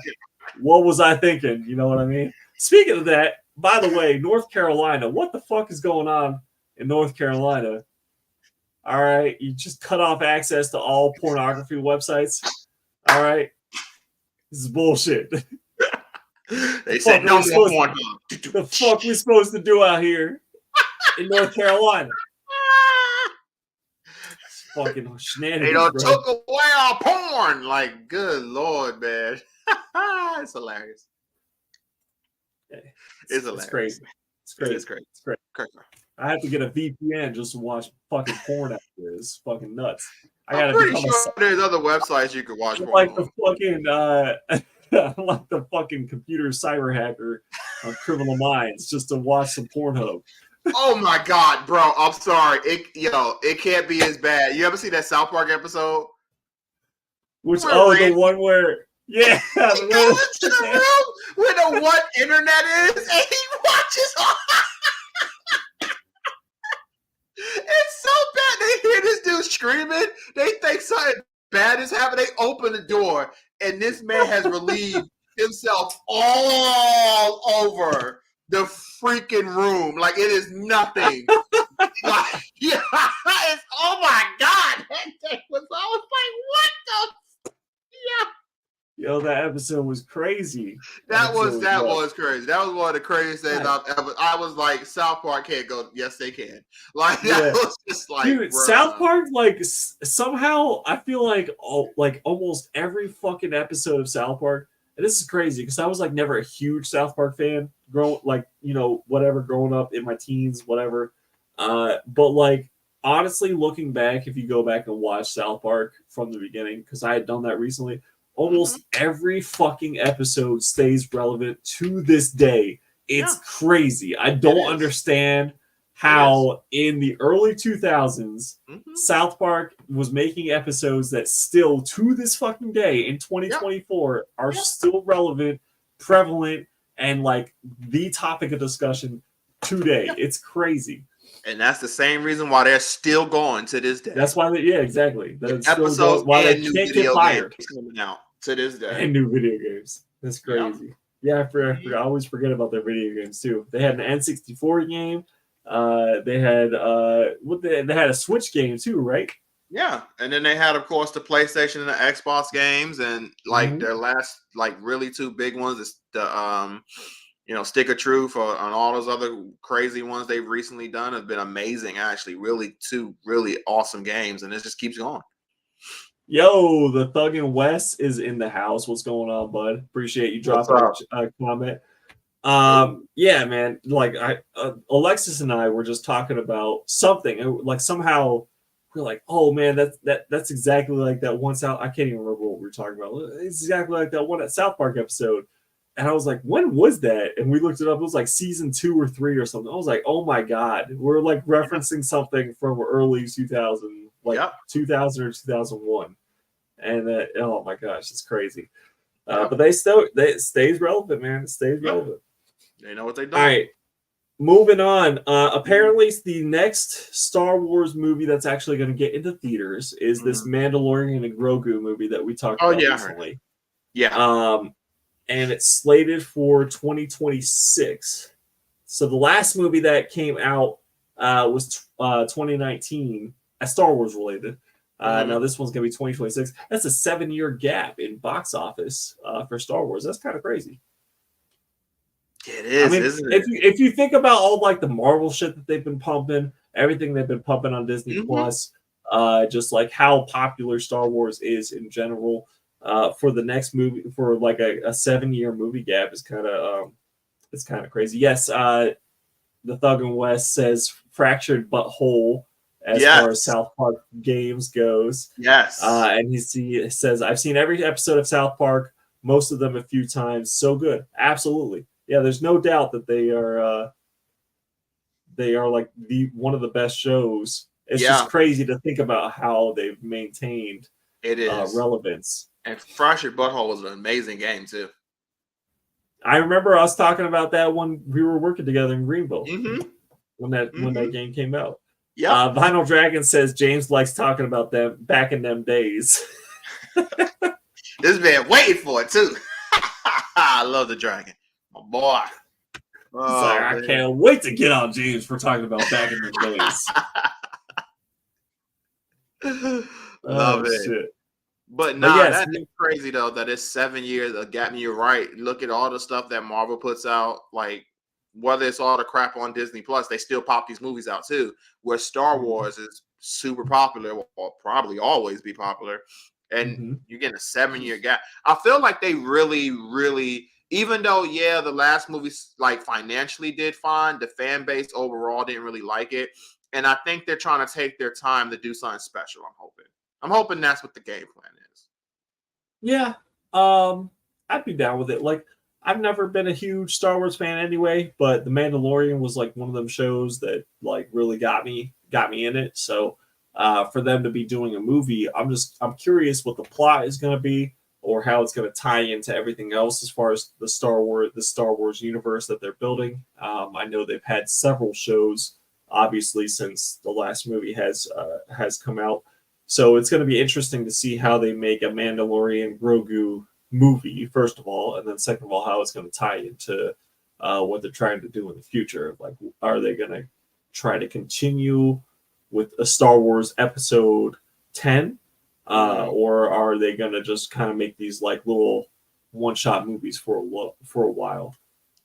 was I thinking? You know what I mean? Speaking of that, by the way, North Carolina, what the fuck is going on in North Carolina? All right, you just cut off access to all pornography websites. All right, this is bullshit. They said no more porn. The fuck we supposed to do out here in North Carolina? It's fucking shenanigans. They took away our porn. Like, good lord, man. It's hilarious. It's hilarious. It's crazy. It's crazy. It's great. It's great. I have to get a VPN just to watch fucking porn out there. It's fucking nuts. I'm pretty sure there's other websites you can watch porn like on. The fucking like the fucking computer cyber hacker on Criminal Minds just to watch some Pornhub. Oh my god, bro! I'm sorry. It can't be as bad. You ever see that South Park episode? The one where he goes into the room where the what internet is, and he watches all. It's so bad. They hear this dude screaming. They think something bad is happening. They open the door, and this man has relieved himself all over the freaking room. Like it is nothing. Like, yeah, it's, oh my god. I was like, what the? Yeah. Yo, that episode was crazy. That was crazy. That was one of the craziest things I've ever. I was like, South Park can't go. Yes, they can. Like that was just like, dude, bro. South Park. Like somehow, I feel like almost every fucking episode of South Park. And this is crazy because I was like never a huge South Park fan. Growing up in my teens, whatever. But like honestly, looking back, if you go back and watch South Park from the beginning, because I had done that recently. Almost every fucking episode stays relevant to this day. It's crazy. I don't understand how in the early 2000s, South Park was making episodes that still to this fucking day in 2024 are still relevant, prevalent, and like the topic of discussion today. It's crazy. And that's the same reason why they're still going to this day. That's why exactly. With episodes why and they new can't video get fired. games coming out to this day. And new video games. That's crazy. Yeah, I always forget about their video games too. They had an N64 game. They had they had a Switch game too, right? Yeah, and then they had, of course, the PlayStation and the Xbox games, and like their last, like really two big ones is the Stick of Truth on all those other crazy ones they've recently done have been amazing. Actually, really two really awesome games, and it just keeps going. Yo, the Thug and West is in the house. What's going on, bud? Appreciate you dropping a comment. Yeah, man. Like Alexis and I were just talking about something. Like somehow we're like, oh man, that's exactly like that one South. I can't even remember what we were talking about. It's exactly like that one at South Park episode. And I was like, when was that? And we looked it up. It was like season 2 or 3 or something. I was like, oh my god, we're like referencing something from early 2000, like 2000 or 2001. And oh my gosh, it's crazy. But it stays relevant, man. It stays relevant. They know what they do. All right, moving on. Apparently, the next Star Wars movie that's actually going to get into theaters is this Mandalorian and Grogu movie that we talked about recently. Yeah. And it's slated for 2026. So the last movie that came out was 2019, Star Wars related. Now this one's going to be 2026. That's a 7-year gap in box office for Star Wars. That's kind of crazy. It is, I mean, isn't it? If you think about all like the Marvel shit that they've been pumping, everything they've been pumping on Disney Plus, just like how popular Star Wars is in general, for the next movie, for like a 7-year movie gap is kind of it's kind of crazy. Yes, the Thug and West says fractured but whole as far as South Park games goes. Yes. And he says, I've seen every episode of South Park, most of them a few times. So good. Absolutely. Yeah, there's no doubt that they are like one of the best shows. It's just crazy to think about how they've maintained relevance. And Fractured Butthole was an amazing game too. I remember us talking about that when we were working together in Greenville when that game came out. Yeah. Vinyl Dragon says James likes talking about them back in them days. This man waiting for it too. I love the dragon. My boy. I can't wait to get on James for talking about back in the days. Love it. Shit. But that's crazy though that it's 7 years of gap. And you're right. Look at all the stuff that Marvel puts out, like whether it's all the crap on Disney Plus, they still pop these movies out too. Where Star Wars is super popular, will probably always be popular, and you're getting a 7-year gap. I feel like they really, really, even though the last movie like financially did fine, the fan base overall didn't really like it, and I think they're trying to take their time to do something special. I'm hoping that's what the game plan is. Yeah, I'd be down with it. Like, I've never been a huge Star Wars fan anyway, but The Mandalorian was like one of them shows that like really got me in it. So for them to be doing a movie, I'm curious what the plot is going to be or how it's going to tie into everything else as far as the Star Wars universe that they're building. I know they've had several shows, obviously, since the last movie has come out. So it's going to be interesting to see how they make a Mandalorian Grogu movie, first of all, and then second of all, how it's going to tie into what they're trying to do in the future. Like, are they going to try to continue with a Star Wars Episode 10, or are they going to just kind of make these like little one-shot movies for a while?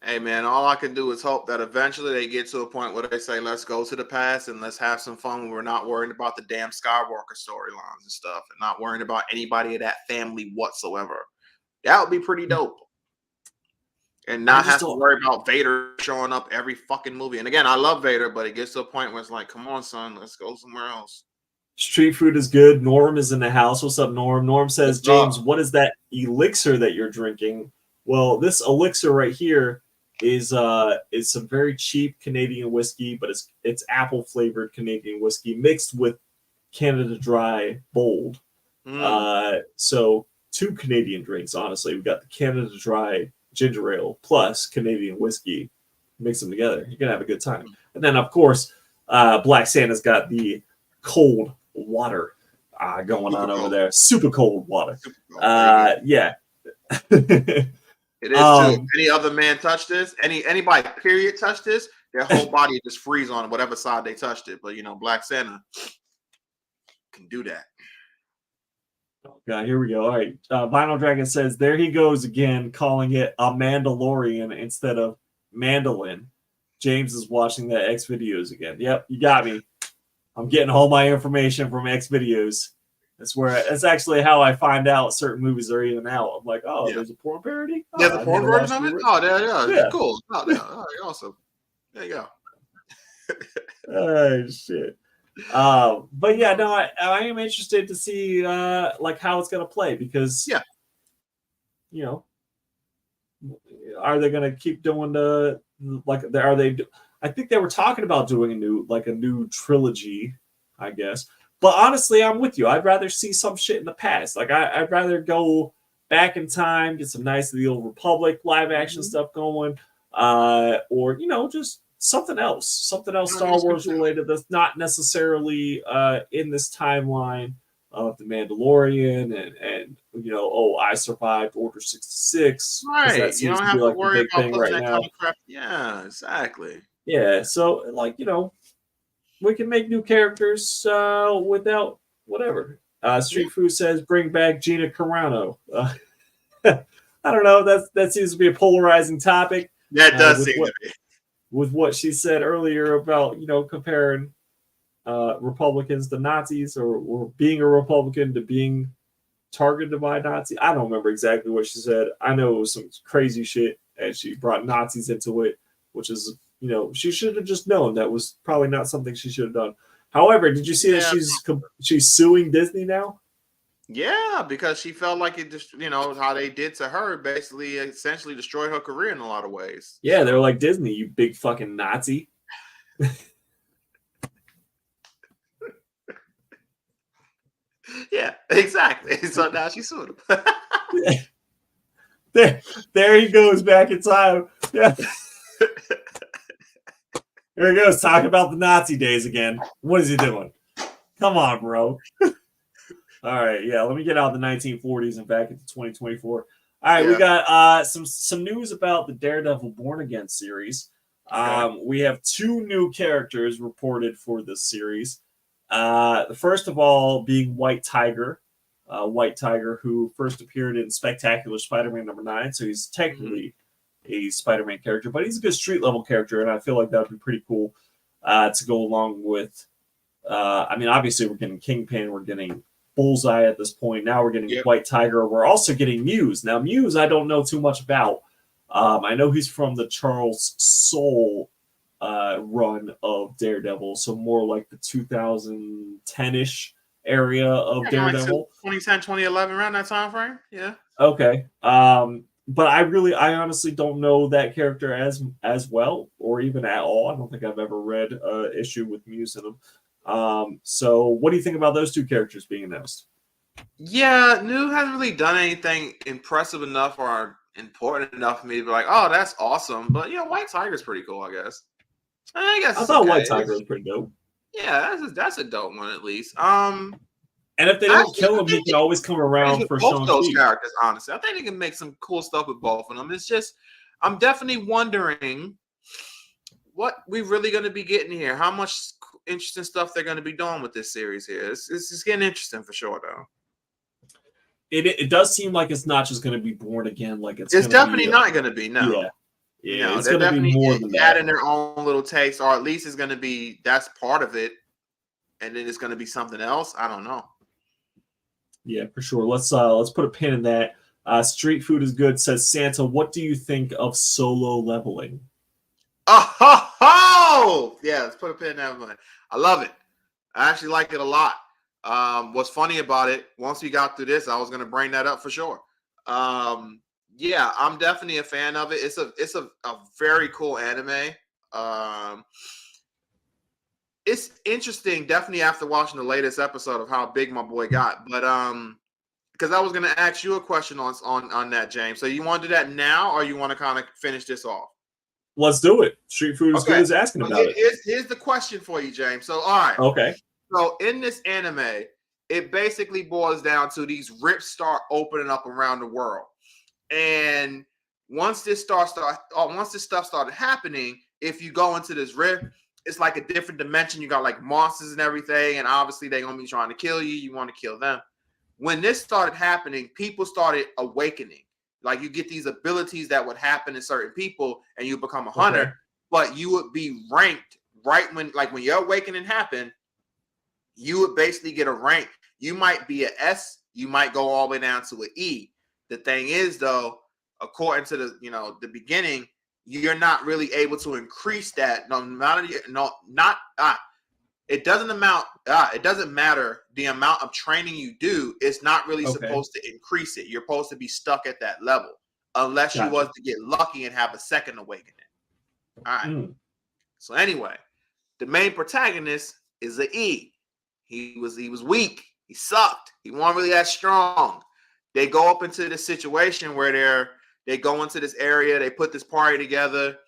Hey man, all I can do is hope that eventually they get to a point where they say, let's go to the past and let's have some fun when we're not worried about the damn Skywalker storylines and stuff and not worrying about anybody of that family whatsoever. That would be pretty dope. And not have to worry about Vader showing up every fucking movie. And again, I love Vader, but it gets to a point where it's like, come on, son, let's go somewhere else. Street food is good. Norm is in the house. What's up, Norm? Norm says, James, what is that elixir that you're drinking? Well, this elixir right here is some very cheap Canadian whiskey, but it's apple flavored Canadian whiskey mixed with Canada Dry Bold. So 2 Canadian drinks, honestly. We've got the Canada Dry Ginger Ale plus Canadian whiskey. Mix them together. You're going to have a good time. And then, of course, Black Santa's got the cold water going on over there. Super cold water. Yeah. It is too. If any other man touch this, anybody period touch this, their whole body just freeze on whatever side they touched it. But Black Santa can do that. Oh God, here we go. All right. Vinyl Dragon says, there he goes again, calling it a Mandalorian instead of mandolin. James is watching that X videos again. Yep, you got me. I'm getting all my information from X videos. That's actually how I find out certain movies are even out. I'm like, oh, there's a porn parody? There's a porn version of it? Oh, yeah. Cool. Oh, yeah. All right, awesome. There you go. Oh, shit. But yeah, no, I am interested to see like how it's going to play because, are they going to keep doing I think they were talking about doing a new trilogy, I guess. But honestly, I'm with you. I'd rather see some shit in the past. Like I'd rather go back in time, get some nice of the Old Republic live action stuff going, or just something else Star Wars related that's not necessarily in this timeline of the Mandalorian and I survived Order 66. Right. That seems to be like the big thing right now. Yeah, exactly. Yeah, so we can make new characters without whatever. Street Food says bring back Gina Carano. I don't know. That seems to be a polarizing topic. That does seem to be. With what she said earlier about comparing Republicans to Nazis or being a Republican to being targeted by Nazis. I don't remember exactly what she said. I know it was some crazy shit, and she brought Nazis into it, which is she should have just known that was probably not something she should have done. However, did you see that she's suing Disney now? Yeah, because she felt like it just, how they did to her, basically, essentially destroyed her career in a lot of ways. Yeah, they're like, Disney, you big fucking Nazi. Yeah, exactly. So now she's suing him. There he goes back in time. Yeah. There he goes, talking about the Nazi days again. What is he doing? Come on, bro. All right, yeah, let me get out the 1940s and back into 2024. All right, we got some news about the Daredevil Born Again series. Okay. We have 2 new characters reported for this series. The first of all being White Tiger. White Tiger, who first appeared in Spectacular Spider-Man #9, so he's technically a Spider-Man character, but he's a good street-level character, and I feel like that would be pretty cool to go along with. Obviously, we're getting Kingpin, we're getting Bullseye at this point. Now we're getting White Tiger. We're also getting Muse. Now, Muse, I don't know too much about. I know he's from the Charles Soule run of Daredevil, so more like the 2010-ish area of Daredevil. 2010, 2011, around that time frame. Yeah. Okay. But I honestly don't know that character as well, or even at all. I don't think I've ever read an issue with Muse in him. So what do you think about those 2 characters being announced? Yeah, New hasn't really done anything impressive enough or important enough for me to be like, oh, that's awesome. But White Tiger's pretty cool, I guess. I thought White Tiger was pretty dope. Yeah, that's a dope one at least. And if they don't kill him, he can always come around for both those characters. Honestly, I think they can make some cool stuff with both of them. It's just, I'm definitely wondering what we really going to be getting here. How much interesting stuff they're going to be doing with this series here. It's getting interesting for sure, though. It does seem like it's not just going to be Born Again. Like it's definitely not going to be. No. Yeah, it's going to be more than that. Adding their own little taste, or at least it's going to be that's part of it, and then it's going to be something else. I don't know. Yeah, for sure. Let's put a pin in that. Street Food is good, says Santa. What do you think of Solo Leveling? Oh, yeah, let's put a pin in that one. I love it. I actually like it a lot. What's funny about it, once we got through this, I was going to bring that up for sure. Yeah, I'm definitely a fan of it. It's a very cool anime. It's interesting, definitely after watching the latest episode of how big my boy got. But because I was going to ask you a question on that, James. So you want to do that now, or you want to kind of finish this off? Let's do it. Street food is good as asking about it. Here's the question for you, James. So, all right. Okay. So, in this anime, it basically boils down to these rifts start opening up around the world, and once this stuff started happening, if you go into this rift, it's like a different dimension. You got like monsters and everything, and obviously they're gonna be trying to kill you. You want to kill them. When this started happening, people started awakening. Like you get these abilities that would happen in certain people, and you become a hunter. Okay. But you would be ranked right when your awakening happened. You would basically get a rank. You might be an S. You might go all the way down to an E. The thing is, though, according to the beginning, you're not really able to increase that. It doesn't matter the amount of training you do. It's not really supposed to increase it. You're supposed to be stuck at that level unless you was to get lucky and have a second awakening. All right. So anyway, the main protagonist is an E. He was weak. He sucked. He wasn't really that strong. They go up into this situation where they go into this area. They put this party together.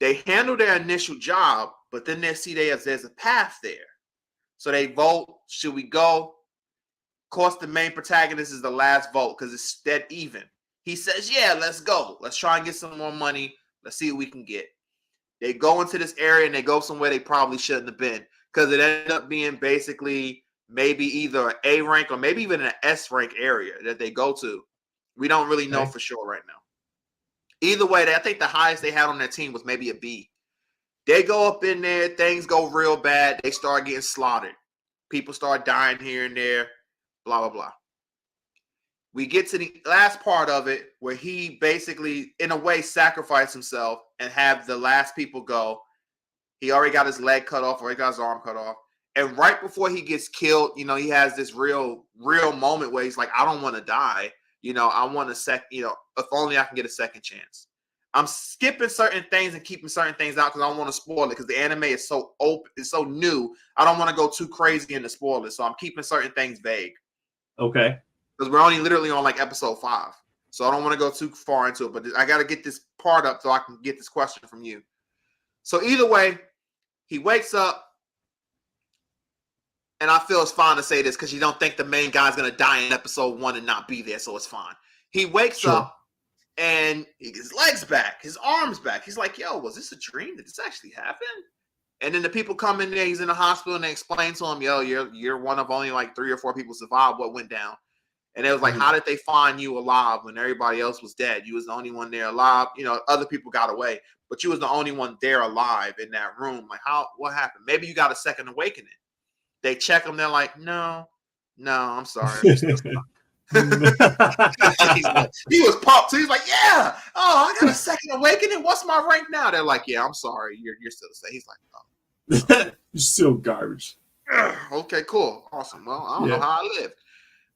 They handle their initial job, but then they see there's a path there. So they vote, should we go? Of course, the main protagonist is the last vote because it's dead even. He says, yeah, let's go. Let's try and get some more money. Let's see what we can get. They go into this area and they go somewhere they probably shouldn't have been because it ended up being basically maybe either an A rank or maybe even an S rank area that they go to. We don't really know for sure right now. Either way, I think the highest they had on their team was maybe a B. They go up in there, things go real bad. They start getting slaughtered. People start dying here and there, blah, blah, blah. We get to the last part of it where he basically, in a way, sacrificed himself and have the last people go. He already got his leg cut off or he got his arm cut off. And right before he gets killed, he has this real moment where he's like, I don't want to die. I want if only I can get a second chance. I'm skipping certain things and keeping certain things out because I don't want to spoil it because the anime is so open, it's so new. I don't want to go too crazy into spoilers, so I'm keeping certain things vague. Okay. Because we're only literally on like episode 5, so I don't want to go too far into it. But I got to get this part up so I can get this question from you. So either way, he wakes up, and I feel it's fine to say this because you don't think the main guy's gonna die in episode 1 and not be there, so it's fine. He wakes up. And his legs back, his arms back. He's like, yo, was this a dream? Did this actually happen? And then the people come in there, he's in the hospital, and they explain to him, yo, you're one of only like 3 or 4 people survived what went down. And it was like, how did they find you alive when everybody else was dead? You was the only one there alive. Other people got away, but you was the only one there alive in that room. Like, what happened? Maybe you got a second awakening. They check him. They're like, no, I'm sorry. He was pumped. So he's like, yeah. Oh, I got a second awakening. What's my rank now? They're like, yeah, I'm sorry. You're still the same. He's like, oh. You're still garbage. Okay, cool. Awesome. Well, I don't know how I live.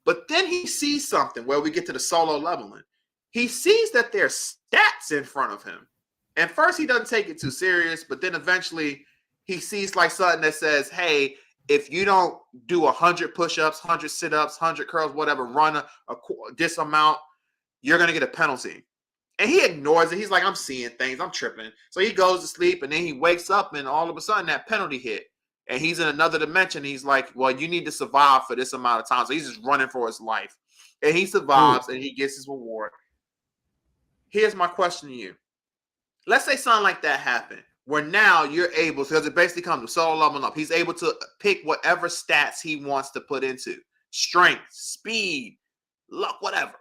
But then he sees something where we get to the solo leveling. He sees that there's stats in front of him. And first he doesn't take it too serious, but then eventually he sees like something that says, hey, if you don't do 100 push-ups, 100 sit-ups, 100 curls, whatever, run this amount, you're going to get a penalty. And he ignores it. He's like, I'm seeing things. I'm tripping. So he goes to sleep, and then he wakes up, and all of a sudden that penalty hit. And he's in another dimension. He's like, well, you need to survive for this amount of time. So he's just running for his life. And he survives, and he gets his reward. Here's my question to you. Let's say something like that happened. Where now you're able, because it basically comes to solo leveling up. He's able to pick whatever stats he wants to put into. Strength, speed, luck, whatever.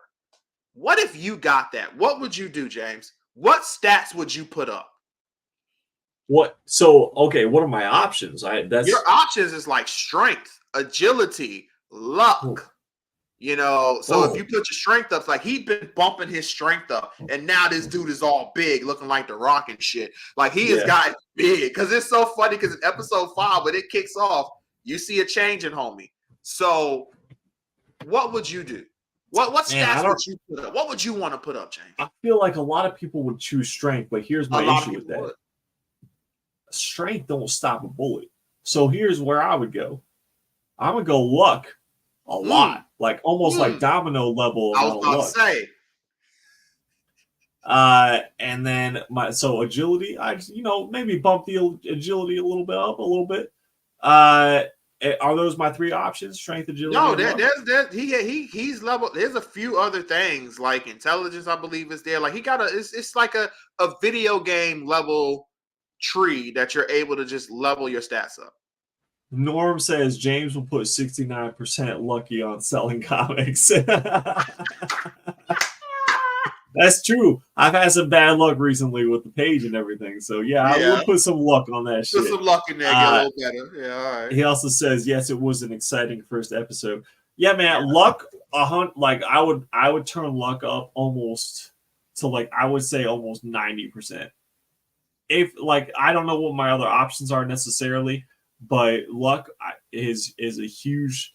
What if you got that? What would you do, James? What stats would you put up? What? So, okay, what are my options? Your options is like strength, agility, luck. So if you put your strength up, like he'd been bumping his strength up, and now this dude is all big, looking like The Rock and shit. Like he has gotten big because it's so funny because in episode 5, when it kicks off, you see a change in homie. So what would you do? What stats would you put up? What would you want to put up, James? I feel like a lot of people would choose strength, but here's my issue with that. Would. Strength don't stop a bullet. So here's where I would go. I would go luck. A lot, like almost like domino level. I was about to say. And then agility, maybe bump the agility a little bit up a little bit. Are those my three options? Strength, agility. No, he's level. There's a few other things like intelligence, I believe, is there. Like he got it's like a video game level tree that you're able to just level your stats up. Norm says James will put 69% lucky on selling comics. That's true. I've had some bad luck recently with the page and everything. So I will put some luck on that shit. Put some luck in there, get a little better. Yeah, all right. He also says, yes, it was an exciting first episode. Yeah, man, luck. Like I would turn luck up almost to I would say almost 90%. If I don't know what my other options are necessarily, but luck is a huge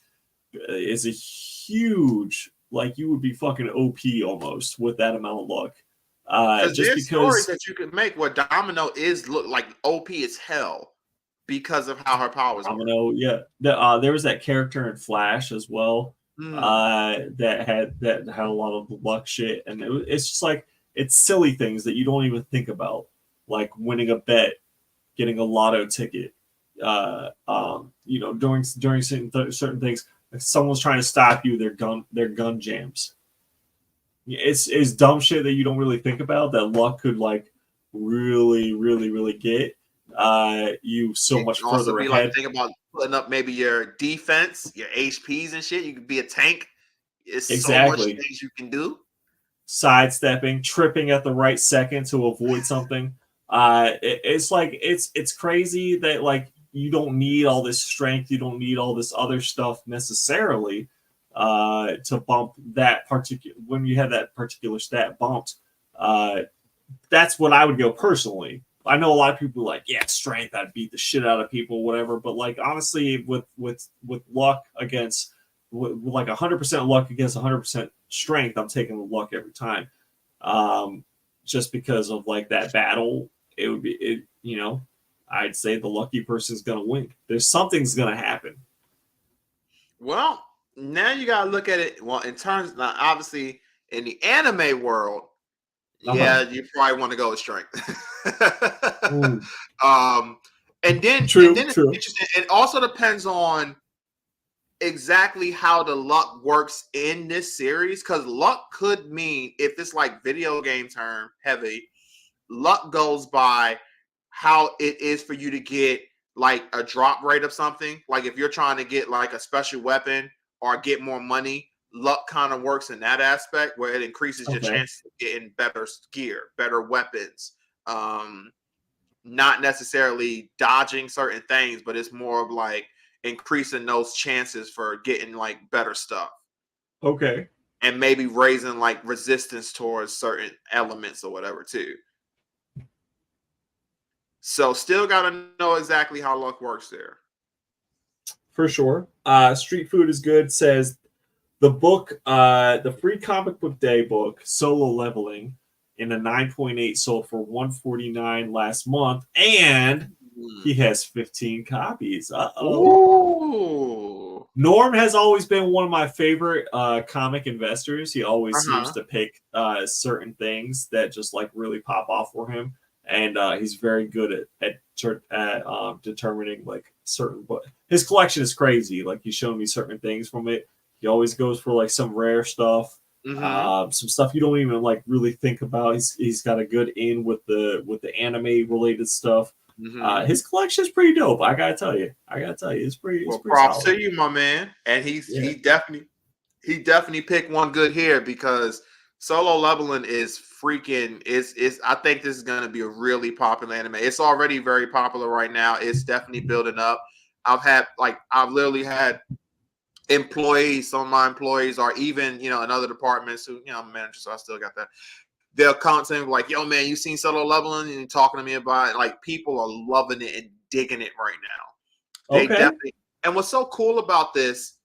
you would be fucking OP almost with that amount of luck. Just because stories that you could make where Domino look like OP as hell because of how her powers Domino, work. Yeah. There was that character in Flash as well that had a lot of luck shit, and it's just it's silly things that you don't even think about, like winning a bet, getting a lotto ticket. During certain things. If someone's trying to stop you, their gun jams. It's dumb shit that you don't really think about that luck could really, really, really get you so much further ahead. Think about putting up maybe your defense, your HPs and shit. You could be a tank. It's so much things you can do. Sidestepping, tripping at the right second to avoid something. It's crazy that you don't need all this strength. You don't need all this other stuff necessarily to bump that particular. When you have that particular stat bumped, that's what I would go personally. I know a lot of people strength. I'd beat the shit out of people, whatever. But honestly, with luck against 100% luck against 100% strength, I'm taking the luck every time. Just because of that battle, it would be I'd say the lucky person's going to win. Something's going to happen. Well, now you got to look at it. Well, in terms, now obviously, in the anime world, you probably want to go with strength. And then true. It's interesting. It also depends on exactly how the luck works in this series, because luck could mean, if it's video game term heavy, luck goes by how it is for you to get a drop rate of something. If you're trying to get a special weapon or get more money, luck kind of works in that aspect where it increases your chance of getting better gear, better weapons. Not necessarily dodging certain things, but it's more of increasing those chances for getting better stuff. Okay. And maybe raising resistance towards certain elements or whatever too. So still got to know exactly how luck works there. For sure. Street Food is Good says the book, the free comic book day book, Solo Leveling, in a 9.8 sold for $149 last month, and he has 15 copies. Ooh. Norm has always been one of my favorite comic investors. He always seems to pick certain things that just really pop off for him. And he's very good at determining certain, but his collection is crazy. He's showing me certain things from it. He always goes for some rare stuff, some stuff you don't even really think about. He's got a good in with the anime related stuff. His collection is pretty dope. I gotta tell you, it's pretty. Well, it's pretty props solid. to you, my man. And he definitely picked one good here, because Solo Leveling is freaking I think this is going to be a really popular anime. It's already very popular right now. It's definitely building up. I've literally had employees, some of my employees are even, in other departments who, I'm a manager, so I still got that. They'll come to me yo, man, you seen Solo Leveling? And talking to me about it. People are loving it and digging it right now. They definitely. And what's so cool about this,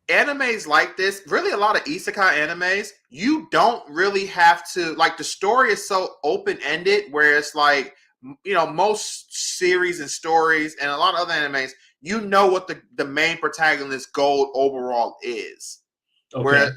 animes like this, really a lot of isekai animes, you don't really have to, the story is so open-ended, where it's most series and stories and a lot of other animes, what the main protagonist's goal overall is. Whereas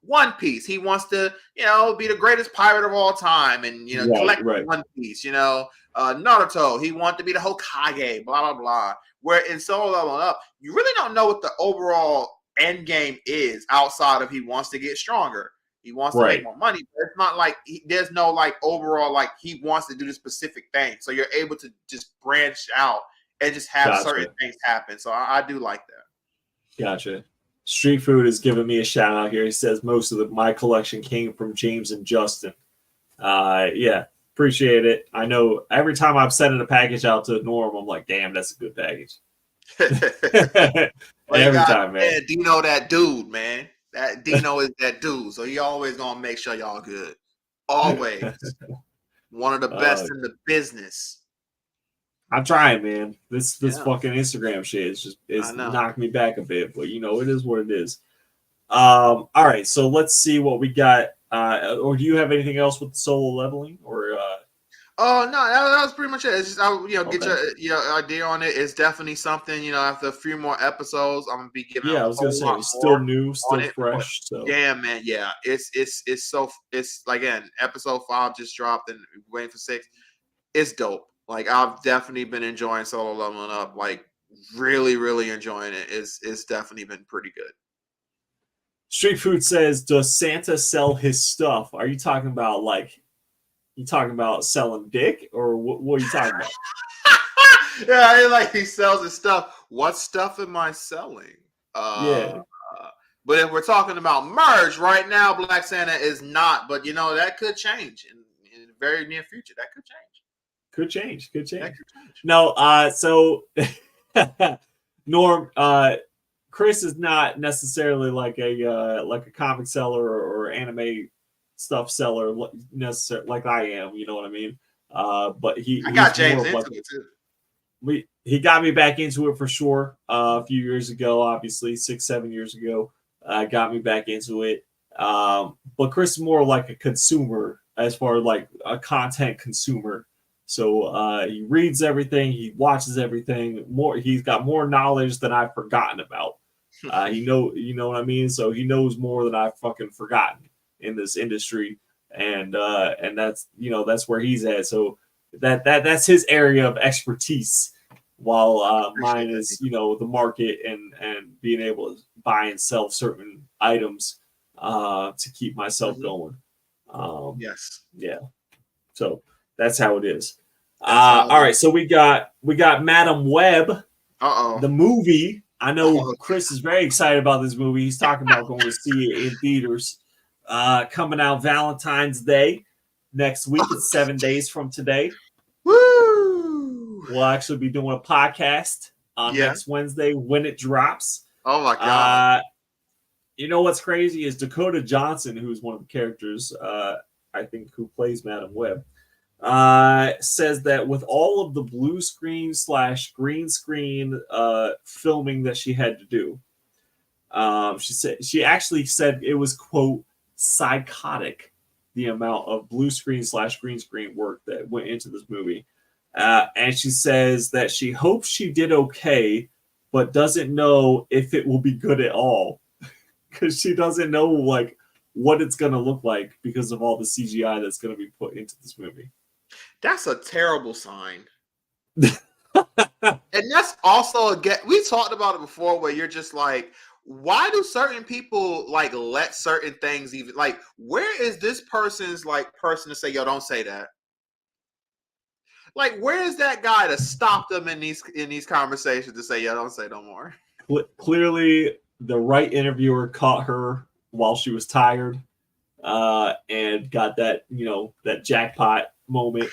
One Piece. He wants to, be the greatest pirate of all time and, collect One Piece, Naruto, he wants to be the Hokage, blah, blah, blah. Where in Solo Leveling Up, you really don't know what the overall end game is outside of he wants to get stronger. He wants to make more money, but it's not like there's no like overall like he wants to do this specific thing. So you're able to just branch out and just have certain things happen. So I do like that. Gotcha. Street Food is giving me a shout out here. He says most of my collection came from James and Justin. Yeah, appreciate it. I know every time I'm sending a package out to Norm, I'm like, damn, that's a good package. Every time, man. Dino, that dude, man. That Dino is that dude. So he always gonna make sure y'all good. Always. One of the best in the business. I'm trying, man. This fucking Instagram shit is knocked me back a bit, but it is what it is. All right, so let's see what we got. Or do you have anything else with the solo leveling? Or oh no, that was pretty much it. It's just get your idea on it. It's definitely something. After a few more episodes, I'm gonna be giving. Yeah, I was gonna say it's still new, still fresh. So yeah, man, yeah, it's again, episode 5 just dropped and waiting for 6. It's dope. Like I've definitely been enjoying Solo Leveling Up. Like really, really enjoying it. It's definitely been pretty good. Street Food says, "Does Santa sell his stuff? Are you talking about selling dick, or what are you talking about?" Yeah, like he sells his stuff. What stuff am I selling? Yeah. But if we're talking about merch right now, Black Santa is not. But that could change in the very near future. That could change. Could change. No, so Norm, Chris is not necessarily like a comic seller or anime stuff seller necessarily like I am. You know what I mean? But I got James into it too. He got me back into it for sure. A few years ago, obviously 6-7 years ago, got me back into it. But Chris is more like a consumer as far as like a content consumer. So he reads everything, he watches everything. He's got more knowledge than I've forgotten about. You know what I mean? So he knows more than I've fucking forgotten in this industry, and that's that's where he's at. So that's his area of expertise, while mine is the market and being able to buy and sell certain items to keep myself going. Yes. Yeah. So that's how it is. All right, so we got Madam Web, the movie. I know Chris is very excited about this movie. He's talking about going to see it in theaters. Coming out Valentine's Day next week. It's 7 days from today. Woo! We'll actually be doing a podcast on next Wednesday when it drops. Oh my god! You know what's crazy is Dakota Johnson, who's one of the characters, I think, who plays Madam Web. Says that with all of the blue screen / green screen filming that she had to do, she actually said it was, quote, psychotic, the amount of blue screen / green screen work that went into this movie. And she says that she hopes she did okay, but doesn't know if it will be good at all because she doesn't know like what it's going to look like because of all the CGI that's going to be put into this movie. That's a terrible sign. And that's also, again, we talked about it before where you're just like, why do certain people like let certain things even like, where is this person's like person to say, yo, don't say that? Like, where is that guy to stop them in these conversations to say, yo, don't say no more? Clearly the right interviewer caught her while she was tired and got that, that jackpot moment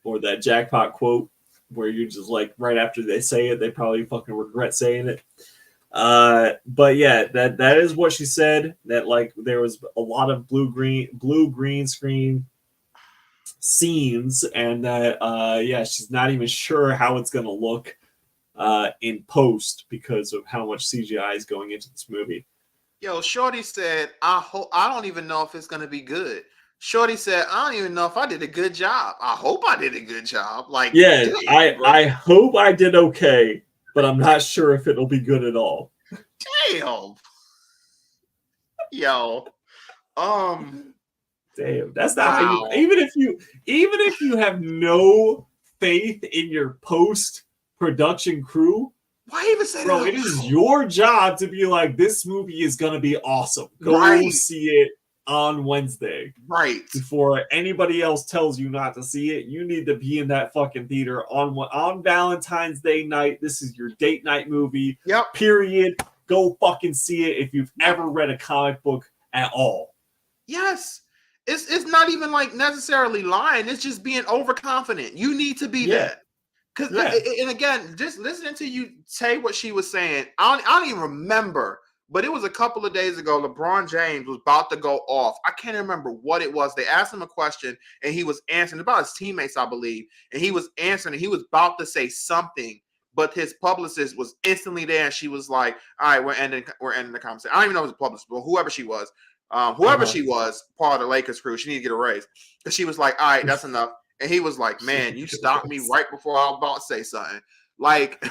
or that jackpot quote where you're just like, right after they say it, they probably fucking regret saying it. But yeah, that is what she said, that like there was a lot of blue green screen scenes, and that she's not even sure how it's gonna look in post because of how much CGI is going into this movie. Yo, Shorty said, I don't even know if it's gonna be good. Shorty said, I don't even know if I did a good job. I hope I did a good job. Like, yeah, I hope I did okay, but I'm not sure if it'll be good at all. Damn. Yo. Damn, that's not how you. Even if you have no faith in your post-production crew, why even say bro? that? It is your job to be like, this movie is gonna be awesome. Go see it on Wednesday, right? Before anybody else tells you not to see it, you need to be in that fucking theater on Valentine's Day night. This is your date night movie. Yep. Period. Go fucking see it if you've ever read a comic book at all. Yes. It's not even like necessarily lying. It's just being overconfident. You need to be there. Because and again, just listening to you say what she was saying, I don't even remember, but it was a couple of days ago. LeBron James was about to go off. I can't remember what it was. They asked him a question and he was answering about his teammates, I believe. And he was answering and he was about to say something, but his publicist was instantly there and she was like, all right, we're ending the conversation. I don't even know if it was a publicist, but whoever she was, she was, part of the Lakers crew, she needed to get a raise. Because she was like, all right, that's enough. And he was like, man, you stopped me right before I was about to say something. Like,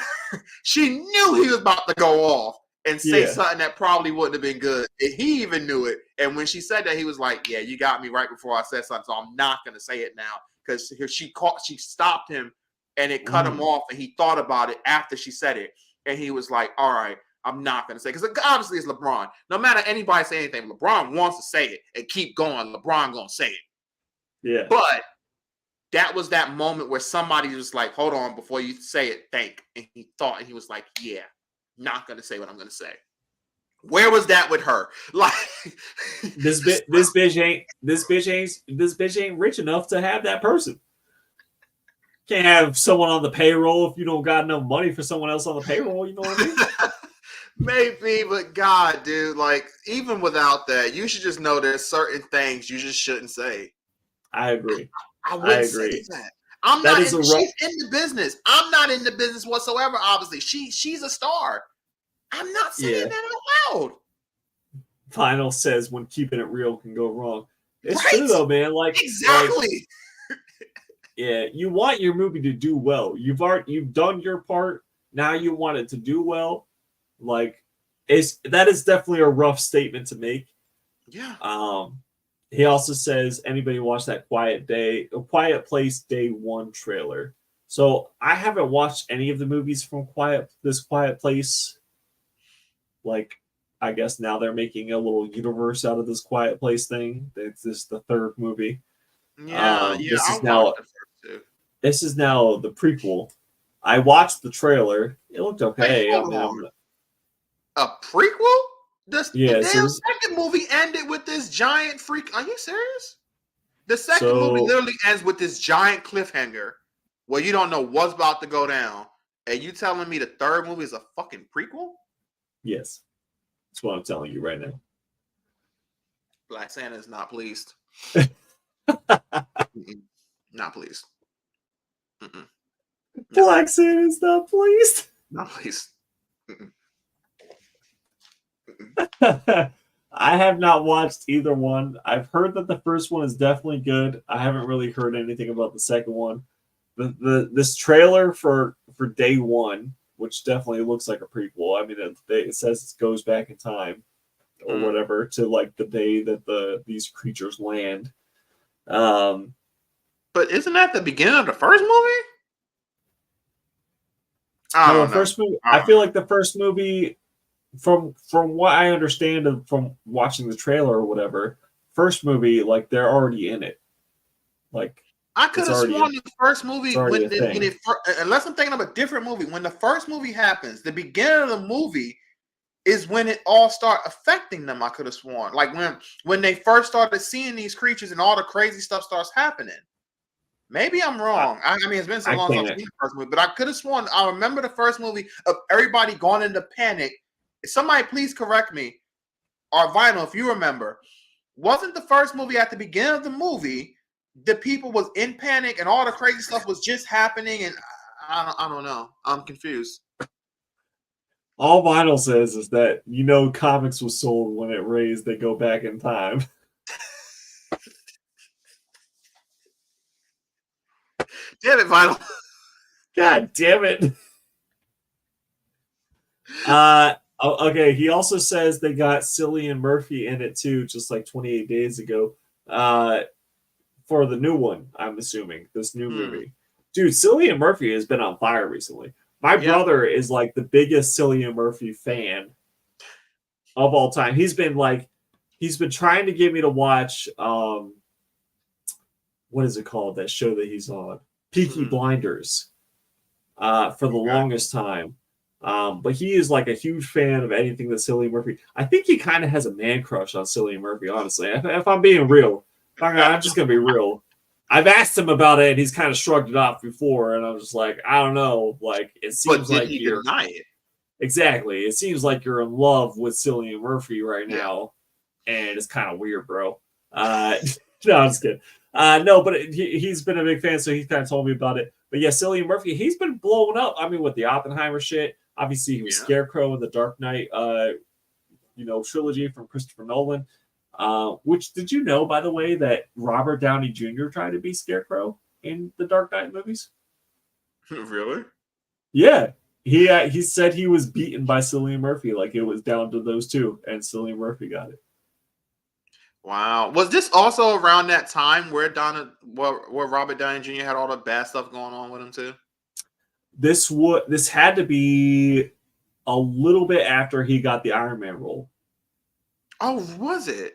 she knew he was about to go off and say something that probably wouldn't have been good. And he even knew it. And when she said that, he was like, yeah, you got me right before I said something, so I'm not going to say it now. Because she stopped him and it cut him off. And he thought about it after she said it. And he was like, all right, I'm not going to say it. Because obviously it's LeBron. No matter anybody say anything, LeBron wants to say it and keep going. LeBron going to say it. Yeah. But that was that moment where somebody was like, hold on, before you say it, think. And he thought, and he was like, yeah, not going to say what I'm going to say. Where was that with her? Like, this bitch ain't rich enough to have that person. Can't have someone on the payroll if you don't got enough money for someone else on the payroll. You know what I mean? Maybe, but God, dude, like, even without that, you should just know there's certain things you just shouldn't say. I agree. I wouldn't say that. I'm not. She's in the business. I'm not in the business whatsoever. Obviously, she's a star. I'm not saying that out loud. Final says when keeping it real can go wrong. It's true though, man. Like exactly. Like, you want your movie to do well. You've done your part. Now you want it to do well. Like, that is definitely a rough statement to make. Yeah. He also says, anybody watch that Quiet Place Day 1 trailer? So I haven't watched any of the movies from this Quiet Place. Like, I guess now they're making a little universe out of this Quiet Place thing. This is the third movie. This is now the prequel. I watched the trailer. It looked okay. A prequel? The damn second movie ended with this giant freak. Are you serious? The second movie literally ends with this giant cliffhanger where you don't know what's about to go down. And you telling me the third movie is a fucking prequel? Yes. That's what I'm telling you right now. Black Santa is not pleased. Not pleased. No. Black Santa is not pleased. Not pleased. I have not watched either one. I've heard that the first one is definitely good. I haven't really heard anything about the second one. This trailer for Day 1, which definitely looks like a prequel. I mean, it says it goes back in time or whatever to like the day that these creatures land. But isn't that the beginning of the first movie? I feel like the first movie, from what I understand from watching the trailer or whatever, first movie, like they're already in it. Like, I could have sworn the first movie unless I'm thinking of a different movie. When the first movie happens, the beginning of the movie is when it all start affecting them. I could have sworn, like when they first started seeing these creatures and all the crazy stuff starts happening. Maybe I'm wrong. I mean, it's been so long since I've seen the first movie, but I could have sworn I remember the first movie of everybody going into panic. Somebody please correct me, or Vinyl, if you remember, wasn't the first movie at the beginning of the movie the people was in panic and all the crazy stuff was just happening? And I don't know. I'm confused. All Vinyl says is that comics was sold when it raised. They go back in time. Damn it, Vinyl. God damn it. Oh, okay. He also says they got Cillian Murphy in it too, just like 28 days ago. For the new one, I'm assuming this new movie. Dude, Cillian Murphy has been on fire recently. My brother is like the biggest Cillian Murphy fan of all time. He's been trying to get me to watch what is it called? That show that he's on, Peaky Blinders, for the longest time. But he is like a huge fan of anything that Cillian Murphy. I think he kind of has a man crush on Cillian Murphy, honestly. If I'm being real, I'm just gonna be real. I've asked him about it, and he's kind of shrugged it off before, and I'm just like, I don't know. Like, it seems like you're deny it. Exactly. It seems like you're in love with Cillian Murphy right now, and it's kind of weird, bro. No, I'm just kidding. No, but he's been a big fan, so he kind of told me about it. But yeah, Cillian Murphy, he's been blowing up. I mean, with the Oppenheimer shit. Obviously, he was Scarecrow in the Dark Knight, trilogy from Christopher Nolan. Which, did you know, by the way, that Robert Downey Jr. tried to be Scarecrow in the Dark Knight movies? Really? Yeah. He said he was beaten by Cillian Murphy, like it was down to those two, and Cillian Murphy got it. Wow. Was this also around that time where Robert Downey Jr. had all the bad stuff going on with him too? This had to be a little bit after he got the Iron Man role. Oh, was it?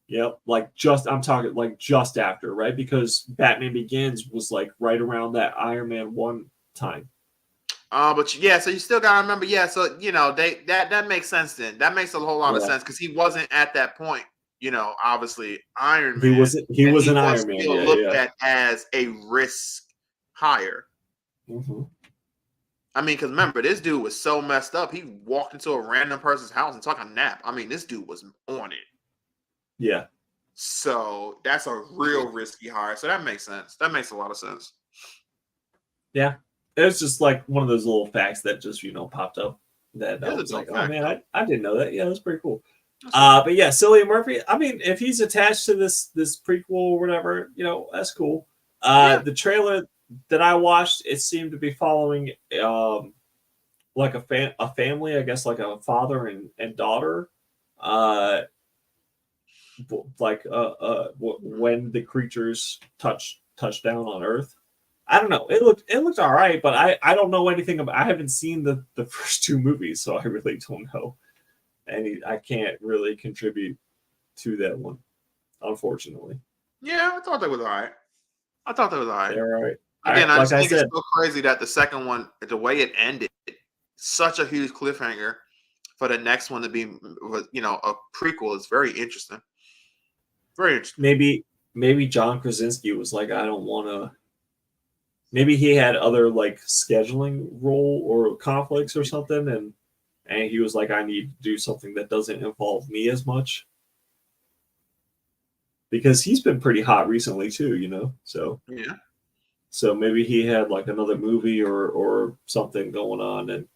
Yep, I'm talking like just after, right? Because Batman Begins was like right around that Iron Man 1 time. But yeah, so you still gotta remember, so that makes sense then. That makes a whole lot of sense because he wasn't at that point, obviously Iron Man. He was an Iron Man. Still looked at as a risk hire. Mm-hmm. I mean, because remember, this dude was so messed up. He walked into a random person's house and took a nap. I mean, this dude was on it. Yeah. So that's a real risky hire. So that makes sense. That makes a lot of sense. Yeah. It was just like one of those little facts that just, popped up that I was like, oh man, I didn't know that. Yeah, that's pretty cool. But yeah, Cillian Murphy, I mean, if he's attached to this prequel or whatever, that's cool. The trailer that I watched, it seemed to be following like a family, I guess, like a father and daughter. When the creatures touch down on Earth. I don't know. It looked all right, but I don't know anything about. I haven't seen the first two movies, so I really don't know. And I can't really contribute to that one, unfortunately. Yeah, I thought that was all right. They're all right. Again, I think it's so crazy that the second one, the way it ended, such a huge cliffhanger for the next one to be, a prequel is very interesting. Very interesting. Maybe John Krasinski was like, I don't want to. Maybe he had other like scheduling role or conflicts or something, and he was like, I need to do something that doesn't involve me as much. Because he's been pretty hot recently too, So yeah. So maybe he had like another movie or something going on and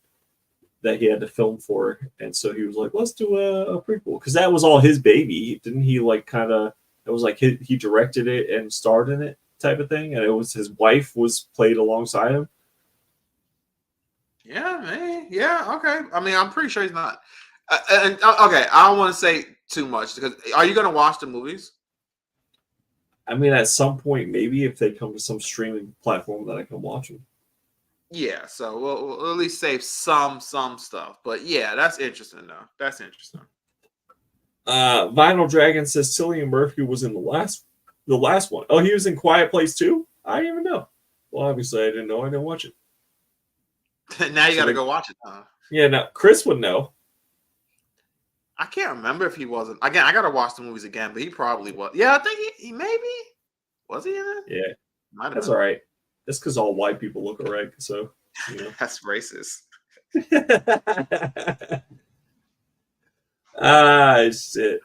that he had to film for, and so he was like, let's do a prequel, because that was all his baby. Didn't he like kind of? It was like he directed it and starred in it, type of thing, and it was his wife was played alongside him. Yeah, man. Yeah, okay. I mean, I'm pretty sure he's not. Okay, I don't want to say too much because are you going to watch the movies? I mean, at some point, maybe if they come to some streaming platform that I can watch them. Yeah, so we'll at least save some stuff. But yeah, that's interesting though. That's interesting. Vinyl Dragon says Cillian Murphy was in the last one. Oh, he was in Quiet Place too? I didn't even know. Well, obviously I didn't know. I didn't watch it. Now you got to go watch it, huh? Yeah, no, Chris would know. I can't remember if he wasn't. Again, I got to watch the movies again, but he probably was. Yeah, I think he maybe. Was he in it? Yeah. That's all right. That's because all white people look alike. So, That's racist. Shit.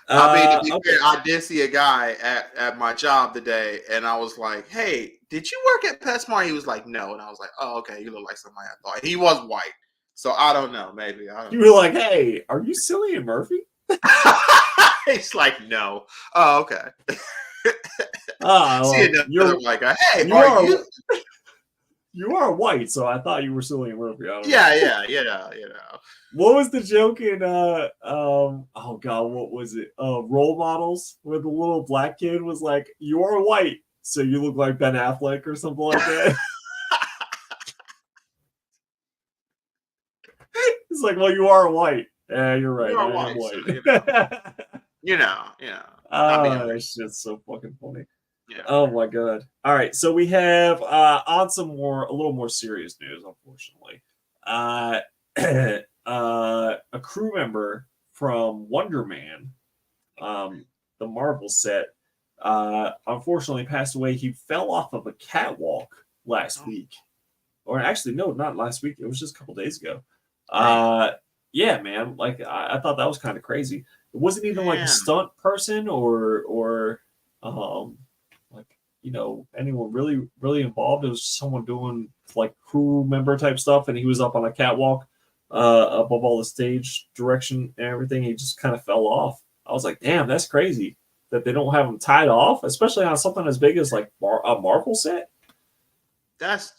I mean, to be fair, I did see a guy at my job today, and I was like, hey, did you work at PetSmart? He was like, no. And I was like, oh, okay, you look like somebody I thought. He was white. So I don't know. Maybe. You were like, hey, are you Cillian Murphy? He's like, no. Oh, okay. You're white guy. Hey, You are white, so I thought you were Cillian Murphy. I don't know. What was the joke in oh god, what was it? Role Models, where the little black kid was like, "You are white, so you look like Ben Affleck" or something like that. It's like, well, you are white. Yeah, you're right. I am white. So, you know. Oh, that shit's so fucking funny. Yeah. Oh my god. All right, so we have on some a little more serious news, unfortunately. A crew member from Wonder Man, the Marvel set, unfortunately passed away. He fell off of a catwalk last week. Or actually, no, not last week. It was just a couple days ago. Yeah, man. Like I thought that was kind of crazy. It wasn't even like a stunt person or like, you know, anyone really involved. It was someone doing like crew member type stuff, and he was up on a catwalk above all the stage direction and everything. He just kind of fell off. I was like, damn, that's crazy that they don't have him tied off, especially on something as big as like a Marvel set. That's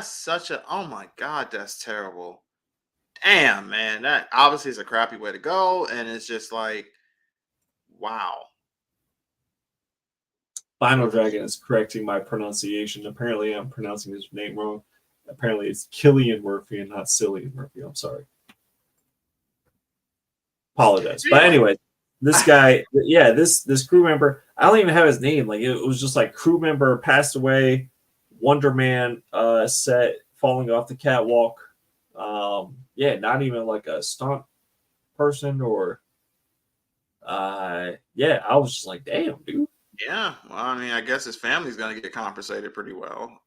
such a, oh my god, that's terrible. Damn, man, that obviously is a crappy way to go, and it's just like, wow. Final Dragon is correcting my pronunciation. Apparently, I'm pronouncing his name wrong. Apparently, it's Cillian Murphy and not Cillian Murphy. I'm sorry. Apologize. But anyway, this guy, yeah, this crew member, I don't even have his name. Like, it was just like crew member passed away, Wonder Man set falling off the catwalk. Yeah, not even like a stunt person or yeah, I was just like, damn, dude. Yeah, well, I mean, I guess his family's gonna get compensated pretty well.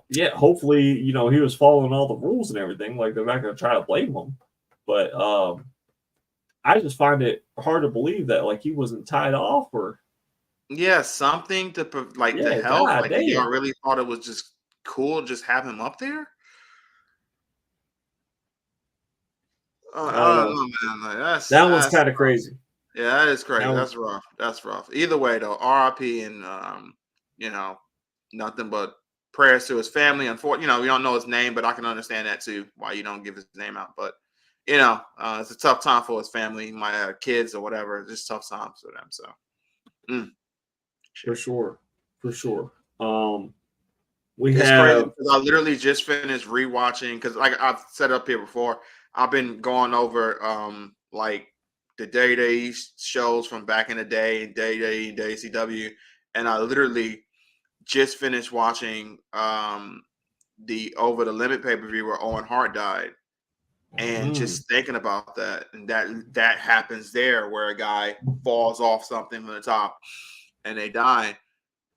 Yeah, hopefully, you know, he was following all the rules and everything. Like, they're not gonna try to blame him. But I just find it hard to believe that like he wasn't tied off or something to to help. Like, y'all really thought it was just cool just have him up there? I don't know, man. Like, that one's kind of crazy. Yeah, that is crazy. That's rough. That's rough. Either way, though, RIP, and you know, nothing but prayers to his family. Unfortunately, you know, we don't know his name, but I can understand that too. Why you don't give his name out? But you know, it's a tough time for his family, my kids or whatever. It's just tough times for them. So, for sure. It's crazy because I literally just finished rewatching because, like I've said up here before, I've been going over like the Day shows from back in the day, Day CW, and I literally just finished watching the Over the Limit pay-per-view where Owen Hart died, and just thinking about that, and that happens there where a guy falls off something from the top and they die,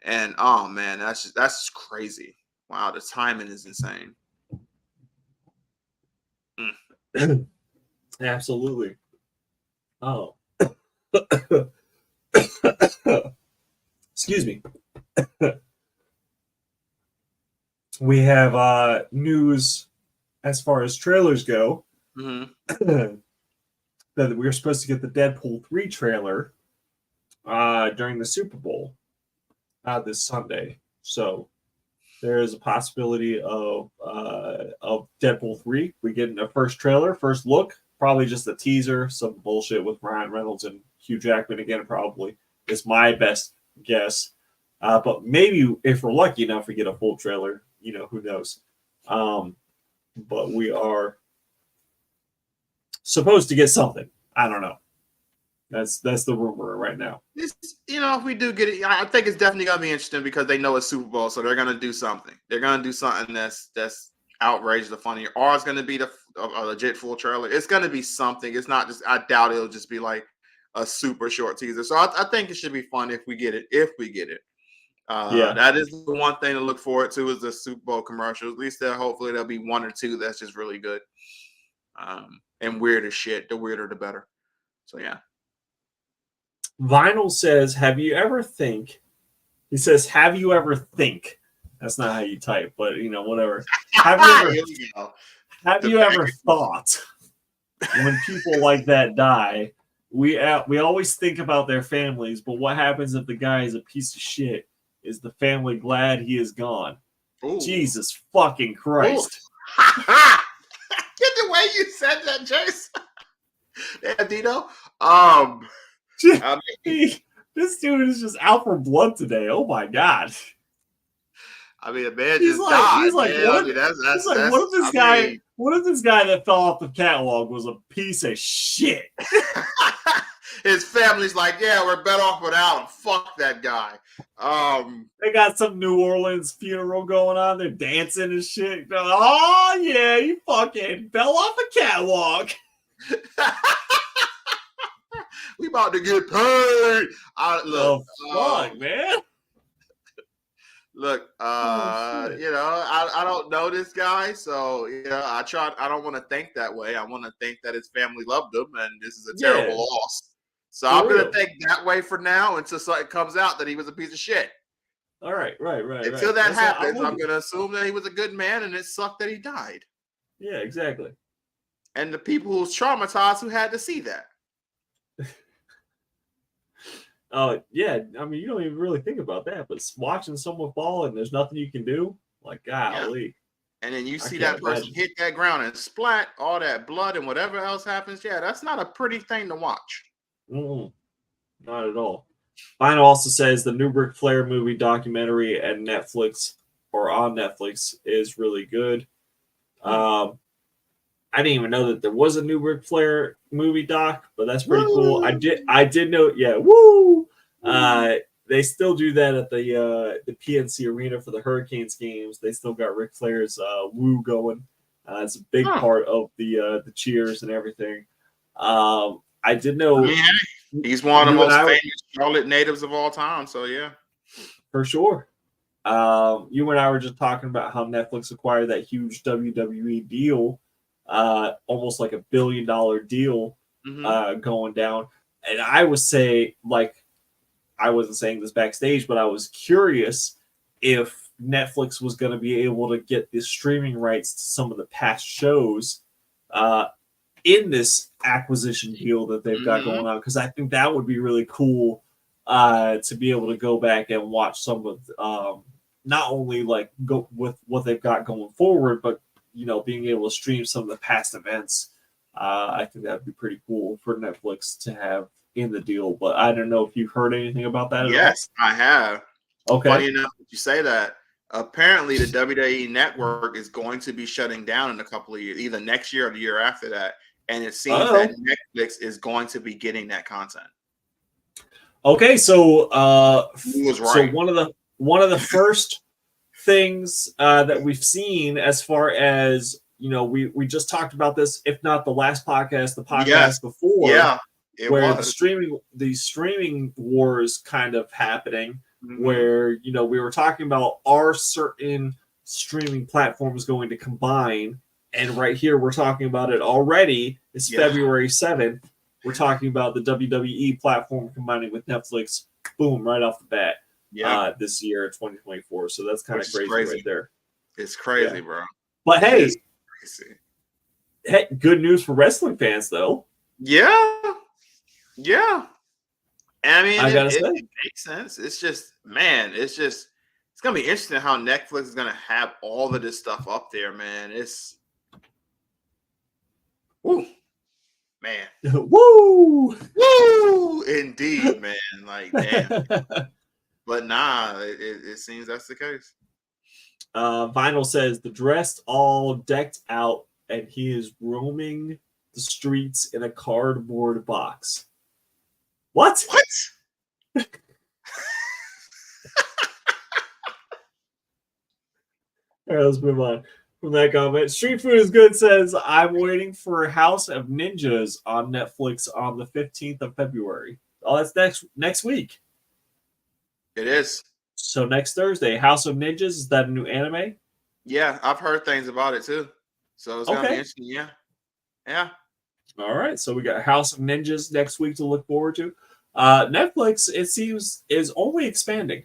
and oh man, that's just crazy. Wow, the timing is insane. Absolutely. Oh. Excuse me. We have news as far as trailers go. That we were supposed to get the Deadpool 3 trailer during the Super Bowl this Sunday. So there is a possibility of Deadpool 3. We get a first trailer, first look, probably just a teaser, some bullshit with Ryan Reynolds and Hugh Jackman again, probably. It's my best guess. But maybe if we're lucky enough, we get a full trailer. You know, who knows? But we are supposed to get something. I don't know. That's the rumor right now. You know, if we do get it, I think it's definitely gonna be interesting because they know it's Super Bowl, so they're gonna do something. They're gonna do something that's outrageous or funny, or it's gonna be a legit full trailer. It's gonna be something. It's not just. I doubt it'll just be like a super short teaser. So I think it should be fun if we get it. That is the one thing to look forward to is the Super Bowl commercials. At least hopefully there'll be one or two that's just really good, and weird as shit. The weirder, the better. So yeah. Vinyl says, "Have you ever think?" He says, "Have you ever think?" That's not how you type, but you know, whatever. Have you ever thought when people like that die? We always think about their families, but what happens if the guy is a piece of shit Is the family glad he is gone? Ooh. Jesus fucking Christ. Get the way you said that, Jason. Yeah, Dino. This dude is just out for blood today. Oh my god. I mean, a man just died. He's like, what if this guy that fell off the catwalk was a piece of shit? His family's like, yeah, we're better off without him. Fuck that guy. They got some New Orleans funeral going on. They're dancing and shit. Oh yeah, he fucking fell off a catwalk. We about to get paid. Look, fuck, man. Look, I don't know this guy, so I don't want to think that way. I want to think that his family loved him, and this is a terrible loss. So I'm gonna think that way for now until it comes out that he was a piece of shit. All right. Until that happens, I'm gonna assume that he was a good man, and it sucked that he died. Yeah, exactly. And the people who's traumatized who had to see that. Oh, yeah. I mean, you don't even really think about that, but watching someone fall and there's nothing you can do, like, golly. Yeah. And then you see that person hit that ground and splat all that blood and whatever else happens. Yeah, that's not a pretty thing to watch. Not at all. Final also says the new Ric Flair movie documentary at Netflix or on Netflix is really good. I didn't even know that there was a new Ric Flair movie doc, but that's pretty cool. I did know. Yeah, woo! They still do that at the PNC Arena for the Hurricanes games. They still got Ric Flair's woo going. It's a big part of the cheers and everything. I did know he's one of the most famous Charlotte natives of all time. So yeah, for sure. You and I were just talking about how Netflix acquired that huge WWE deal, almost like $1 billion deal, going down. And I would say, like, I wasn't saying this backstage, but I was curious if Netflix was going to be able to get the streaming rights to some of the past shows in this acquisition deal that they've got going on, because I think that would be really cool to be able to go back and watch some of not only like go with what they've got going forward, but being able to stream some of the past events. I think that would be pretty cool for Netflix to have in the deal. But I don't know if you've heard anything about that at all. Yes, I have. Okay. Funny enough that you say that. Apparently, the WWE Network is going to be shutting down in a couple of years, either next year or the year after that. And it seems that Netflix is going to be getting that content. Okay, so he was right. So one of the first things that we've seen, as far as we just talked about this, if not the last podcast, the podcast before, where the streaming wars kind of happening, where we were talking about are certain streaming platforms going to combine. And right here, we're talking about it already. It's February 7th. We're talking about the WWE platform combining with Netflix. Boom, right off the bat. This year, 2024. So that's kind of crazy right there. It's crazy, bro. But hey, good news for wrestling fans, though. Yeah. I mean, it makes sense. It's just, man, it's going to be interesting how Netflix is going to have all of this stuff up there, man. Woo, man. Woo! Indeed, man. Like, damn. But nah, it seems that's the case. Vinyl says the dress all decked out and he is roaming the streets in a cardboard box. What? All right, let's move on from that comment. Street Food is Good says, I'm waiting for House of Ninjas on Netflix on the 15th of February. Oh, that's next week. It is. So next Thursday, House of Ninjas, is that a new anime? Yeah, I've heard things about it too. So it's going to be interesting, Yeah. All right, so we got House of Ninjas next week to look forward to. Netflix, it seems, is only expanding.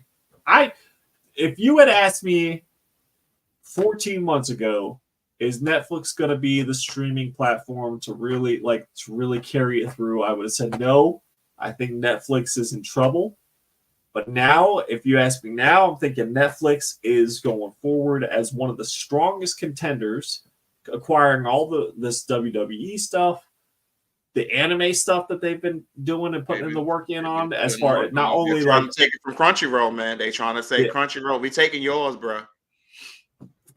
If you had asked me 14 months ago, is Netflix going to be the streaming platform to really carry it through, I would have said no. I think Netflix is in trouble. But now, if you ask me now, I'm thinking Netflix is going forward as one of the strongest contenders, acquiring all this WWE stuff, the anime stuff that they've been doing and putting in the work in on, as far as not only like take it from Crunchyroll, man. They trying to say Crunchyroll, we taking yours, bro.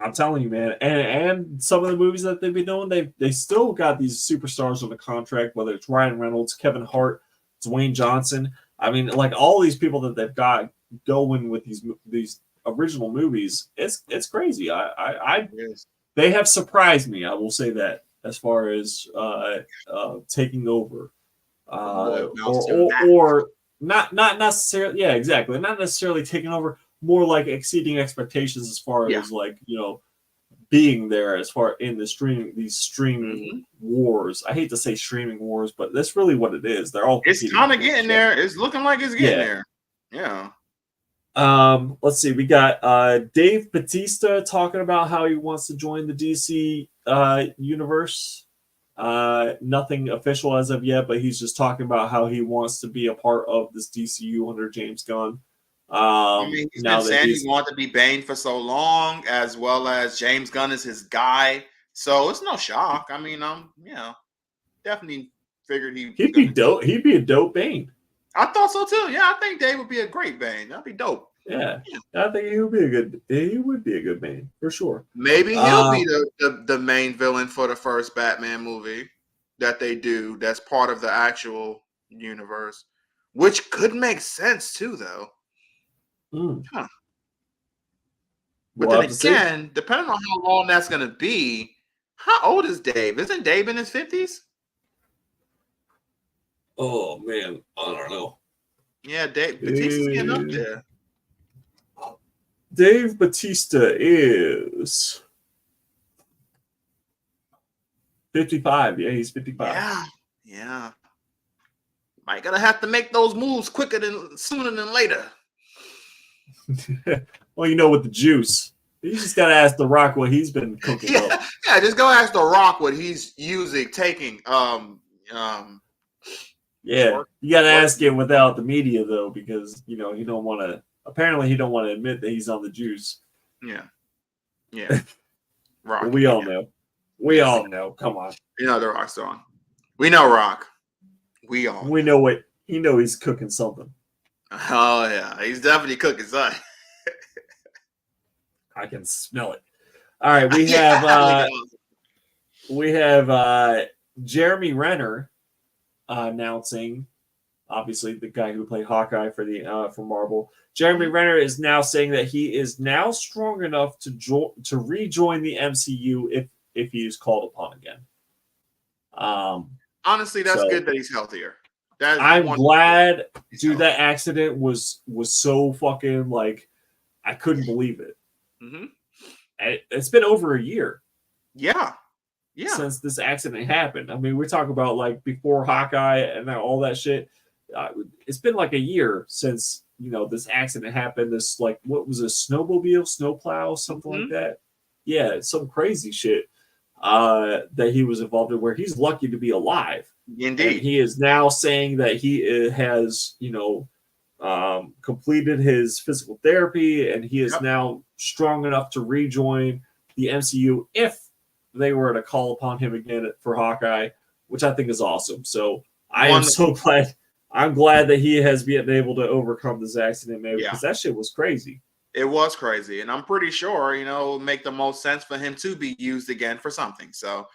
I'm telling you, man. And some of the movies that they've been doing, they still got these superstars on the contract, whether it's Ryan Reynolds, Kevin Hart, Dwayne Johnson. I mean, like all these people that they've got going with these original movies, it's crazy. They have surprised me. I will say that as far as taking over, or not necessarily. Yeah, exactly. Not necessarily taking over. More like exceeding expectations as far as like, you know, being there as far in the streaming wars. I hate to say streaming wars, but that's really what it is. They're all it's kind of getting there. It's looking like it's getting there. Yeah. Let's see. We got Dave Bautista talking about how he wants to join the DC universe. Nothing official as of yet, but he's just talking about how he wants to be a part of this DCU under James Gunn. I mean, he's been saying he wanted to be Bane for so long, as well as James Gunn is his guy. So it's no shock. I mean, definitely figured he'd be dope. He'd be a dope Bane. I thought so too. Yeah, I think Dave would be a great Bane. That'd be dope. Yeah, I think he would be a good Bane for sure. Maybe he'll be the main villain for the first Batman movie that they do. That's part of the actual universe, which could make sense too, though. Huh. But then again, depending on how long that's going to be, how old is Dave? Isn't Dave in his 50s? Oh, man. I don't know. Yeah, Dave Bautista's getting up there. Dave Bautista is 55. Yeah, he's 55. Yeah. Might gonna have to make those moves sooner than later. Well, you know, with the juice, you just gotta ask The Rock what he's been cooking up. Yeah, just go ask The Rock what he's taking. Yeah, you gotta ask him without the media though, because you know he don't want to. Apparently, he don't want to admit that he's on the juice. Yeah. Rock. Well, we all know. We all know. Come on. You know The Rock's on. We know Rock. We know what he know. He's cooking something. Oh yeah, he's definitely cooking something. I can smell it. All right, we have Jeremy Renner announcing, obviously the guy who played Hawkeye for Marvel. Jeremy Renner is now saying that he is now strong enough to rejoin the MCU if he is called upon again. Honestly, that's good that he's healthier. I'm glad, dude. That accident was so fucking like I couldn't believe it. It's been over a year. Yeah. Since this accident happened. I mean, we're talking about like before Hawkeye and all that shit. It's been like a year since this accident happened. This like what was a snowplow, something like that. Yeah, some crazy shit that he was involved in. Where he's lucky to be alive. Indeed, and he is now saying that he has completed his physical therapy, and he is now strong enough to rejoin the MCU if they were to call upon him again for Hawkeye, which I think is awesome. So I am so glad. I'm glad that he has been able to overcome this accident, man, because that shit was crazy. It was crazy, and I'm pretty sure it would make the most sense for him to be used again for something. So,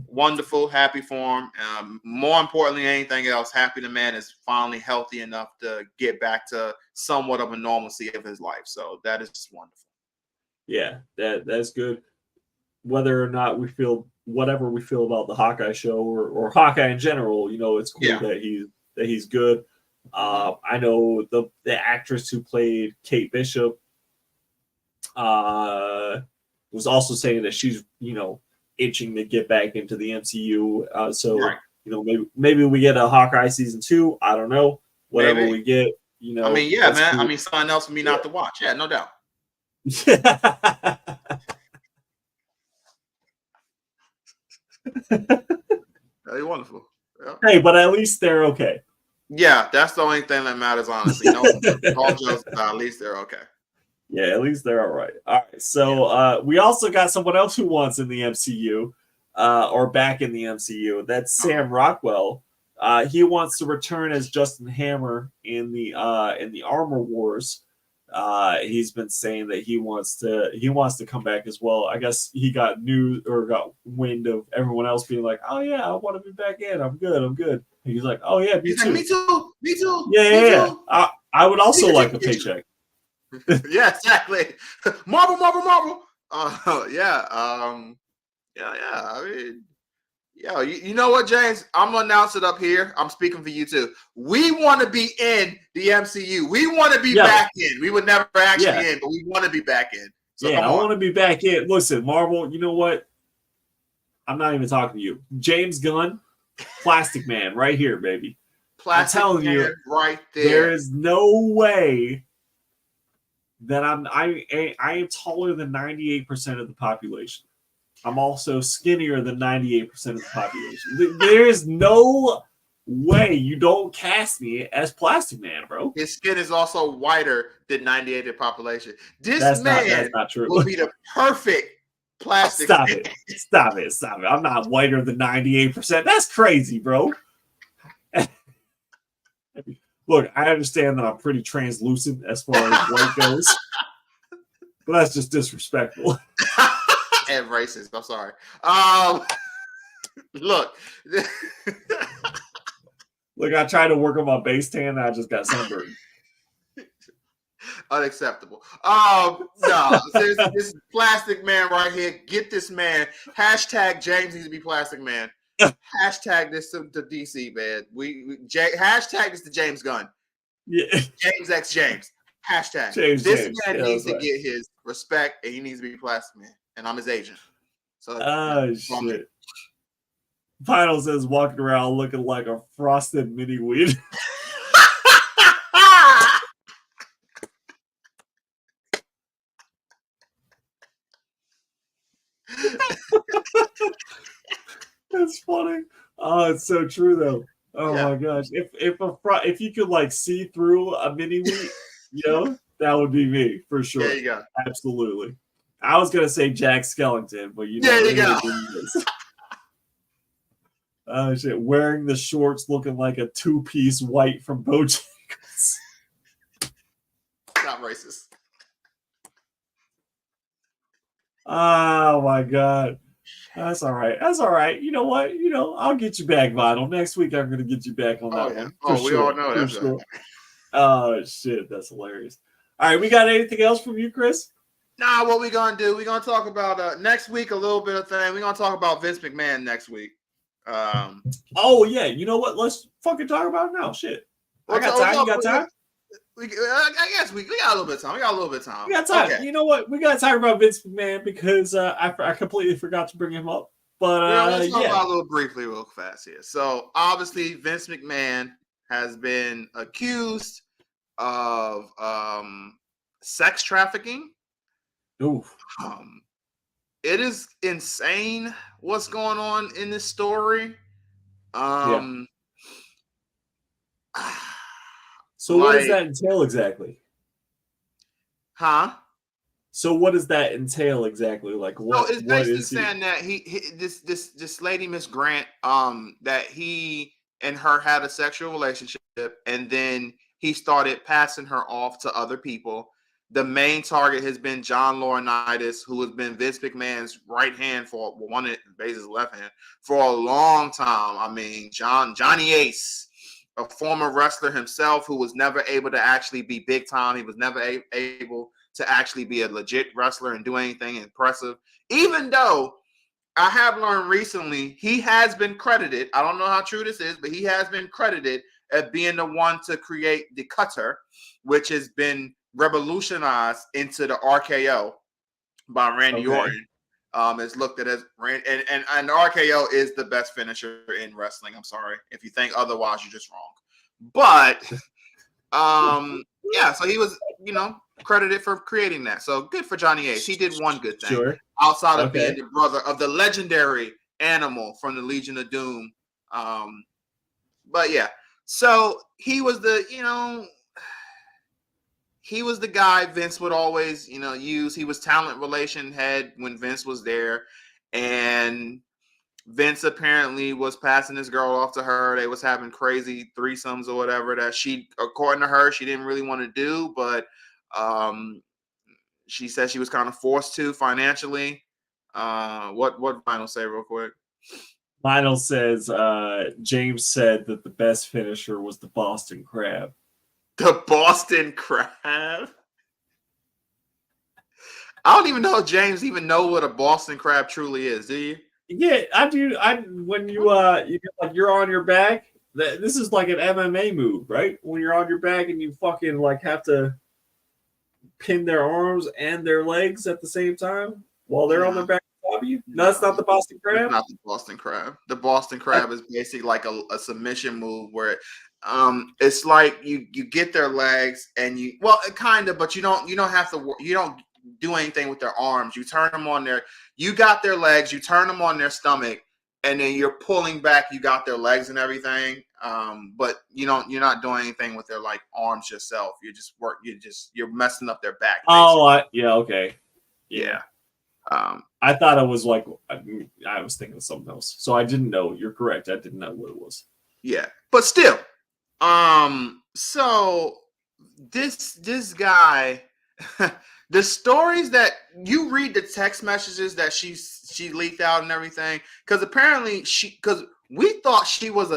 wonderful, happy for him. More importantly than anything else, happy the man is finally healthy enough to get back to somewhat of a normalcy of his life. So that is just wonderful. Yeah, that's good. Whether or not we feel whatever we feel about the Hawkeye show or Hawkeye in general, it's cool that he's good. I know the actress who played Kate Bishop was also saying that she's itching to get back into the MCU. So maybe we get a Hawkeye season 2. I don't know. Whatever we get, I mean, yeah, man. Cool. I mean, something else for me not to watch. Yeah, no doubt. Very wonderful. Hey, but at least they're okay. Yeah, that's the only thing that matters, honestly. No, all jokes aside, at least they're okay. Yeah, at least they're all right. All right, so we also got someone else who wants in the MCU, or back in the MCU. That's Sam Rockwell. He wants to return as Justin Hammer in the Armor Wars. He's been saying that he wants to come back as well. I guess he got news or got wind of everyone else being like, "Oh yeah, I want to be back in. I'm good. I'm good." And he's like, "Oh yeah, me too. Like, me too. Me too. Yeah. I would also like a paycheck." Yeah, exactly. Marvel. Yeah. I mean, yeah. You know what, James? I'm gonna announce it up here. I'm speaking for you too. We want to be in the MCU. We want to be back in. We would never actually in, but we want to be back in. So I want to be back in. Listen, Marvel. You know what? I'm not even talking to you, James Gunn, Plastic Man, right here, baby. Plastic I'm telling Man you, right there. There is no way that I am taller than 98% of the population. I'm also skinnier than 98% of the population. There is no way you don't cast me as Plastic Man, bro. His skin is also whiter than 98% of the population. That's not true. Will be the perfect plastic. Stop it. I'm not whiter than 98%. That's crazy, bro. Look, I understand that I'm pretty translucent as far as white goes, but that's just disrespectful. And racist. I'm sorry. Look. Look, I tried to work on my base tan, and I just got sunburned. Unacceptable. No, seriously, this is Plastic Man right here. Get this man. Hashtag James needs to be Plastic Man. Hashtag this to DC, man. Hashtag this to James Gunn. Yeah. James X James. Hashtag. James. Man needs to get his respect, and he needs to be Plastic Man. And I'm his agent. So shit. Final says walking around looking like a frosted mini weed. That's funny. Oh, it's so true though. Oh my gosh. If you could like see through a mini wheat, that would be me for sure. There you go. Absolutely. I was gonna say Jack Skellington, but there you go. Oh shit! Wearing the shorts, looking like a two-piece white from Bojangles. Not racist. Oh my god. That's all right. That's all right. You know what? I'll get you back, Vinyl. Next week, I'm going to get you back on that one. For sure. We all know that. Sure. Oh, shit. That's hilarious. All right. We got anything else from you, Chris? Nah, what we going to do, we're going to talk about next week a little bit of thing. We're going to talk about Vince McMahon next week. Oh, yeah. You know what? Let's fucking talk about it now. Shit. I got time. You got time? I guess we got a little bit of time. We got time. Okay. You know what? We got to talk about Vince McMahon because I completely forgot to bring him up. But let's talk about a little briefly, real fast here. So obviously, Vince McMahon has been accused of sex trafficking. Ooh. It is insane what's going on in this story. So what does that entail exactly? Huh? So what does that entail exactly? Like what? So it's basically saying that this lady, Miss Grant, that he and her had a sexual relationship, and then he started passing her off to other people. The main target has been John Laurinaitis, who has been Vince McMahon's right hand for his left hand for a long time. I mean, Johnny Ace, a former wrestler himself who was never able to actually be big time. He was never able to actually be a legit wrestler and do anything impressive. Even though I have learned recently, he has been credited. I don't know how true this is, but he has been credited as being the one to create the cutter, which has been revolutionized into the RKO by Randy Orton. It's looked at as and RKO is the best finisher in wrestling. I'm sorry if you think otherwise, you're just wrong. But so he was credited for creating that. So good for Johnny Ace. He did one good thing outside of being the brother of the legendary Animal from the Legion of Doom. But yeah, So he was the, he was the guy Vince would always, use. He was talent relation head when Vince was there. And Vince apparently was passing this girl off to her. They was having crazy threesomes or whatever that she, according to her, she didn't really want to do, but she said she was kind of forced to financially. What Vinyl say real quick? Vinyl says James said that the best finisher was the Boston Crab. The Boston Crab? I don't even know if James even know what a Boston Crab truly is, do you? Yeah, I do. When you're on your back, this is like an MMA move, right? When you're on your back and you fucking like have to pin their arms and their legs at the same time while they're on their back of you. No, that's not the Boston Crab. It's not the Boston Crab. The Boston Crab is basically like a submission move where it's like you get their legs and kind of, but you don't have to, you don't do anything with their arms. You turn them on you got their legs, you turn them on their stomach, and then you're pulling back, you got their legs and everything. But you're not doing anything with their like arms yourself. You're messing up their back. Basically. Okay. Yeah. I thought it was like, I was thinking of something else. So I didn't know. You're correct. I didn't know what it was. Yeah. But still, so this guy, the stories that you read, the text messages that she leaked out and everything, because apparently because we thought she was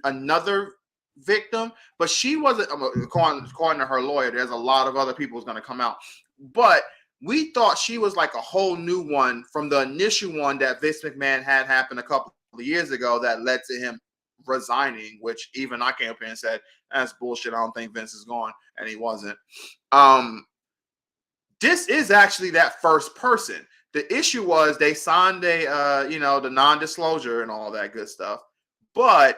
another victim, but she wasn't. According to her lawyer, there's a lot of other people who's going to come out, but we thought she was like a whole new one from the initial one that Vince McMahon had happened a couple of years ago that led to him resigning, which even I came up here and said, that's bullshit. I don't think Vince is gone. And he wasn't. This is actually that first person. The issue was they signed the non-disclosure and all that good stuff. But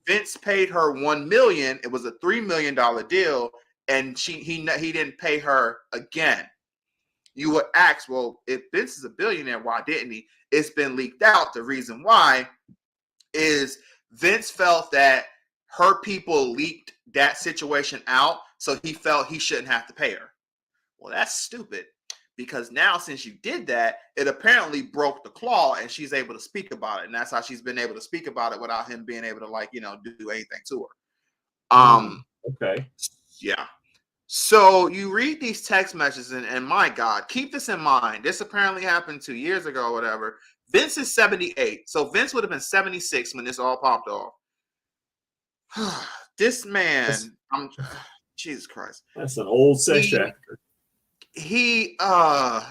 Vince paid her $1 million. It was a $3 million deal. And he didn't pay her again. You would ask, well, if Vince is a billionaire, why didn't he? It's been leaked out. The reason why is Vince felt that her people leaked that situation out, so he felt he shouldn't have to pay her. Well, that's stupid, because now since you did that, it apparently broke the claw, and she's able to speak about it, and that's how she's been able to speak about it without him being able to do anything to her. Okay. Yeah. So you read these text messages, and my God, keep this in mind. This apparently happened 2 years ago or whatever. Vince is 78. So Vince would have been 76 when this all popped off. This man, Jesus Christ. That's an old sex trafficker. He had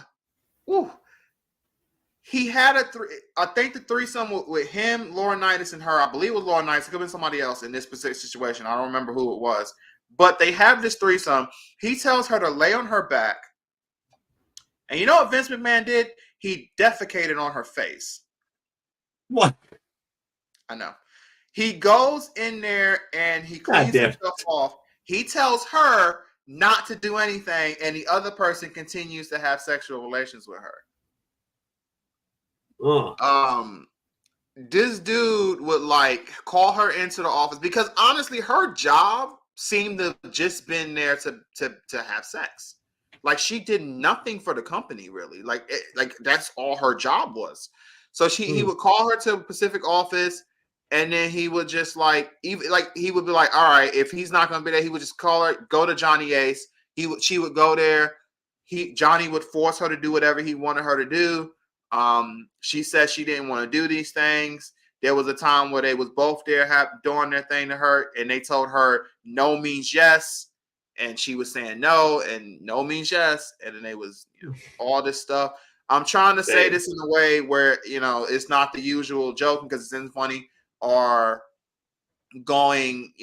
I think the threesome with him, Laurinaitis, and her. I believe it was Laurinaitis. It could have been somebody else in this specific situation. I don't remember who it was. But they have this threesome. He tells her to lay on her back. And you know what Vince McMahon did? He defecated on her face. What? I know. He goes in there and he cleans himself off. He tells her not to do anything, and the other person continues to have sexual relations with her. This dude would call her into the office because honestly, her job seemed to have just been there to have sex. Like, she did nothing for the company really. Like that's all her job was. So he would call her to the Pacific office, and then he would just he would be like, all right, if he's not going to be there, he would just call her, go to Johnny Ace. She would go there. Johnny would force her to do whatever he wanted her to do. She said she didn't want to do these things. There was a time where they was both there doing their thing to her, and they told her no means yes, and she was saying no, and no means yes, and then they was all this stuff. I'm trying to say this in a way where it's not the usual joke because it's in funny, or going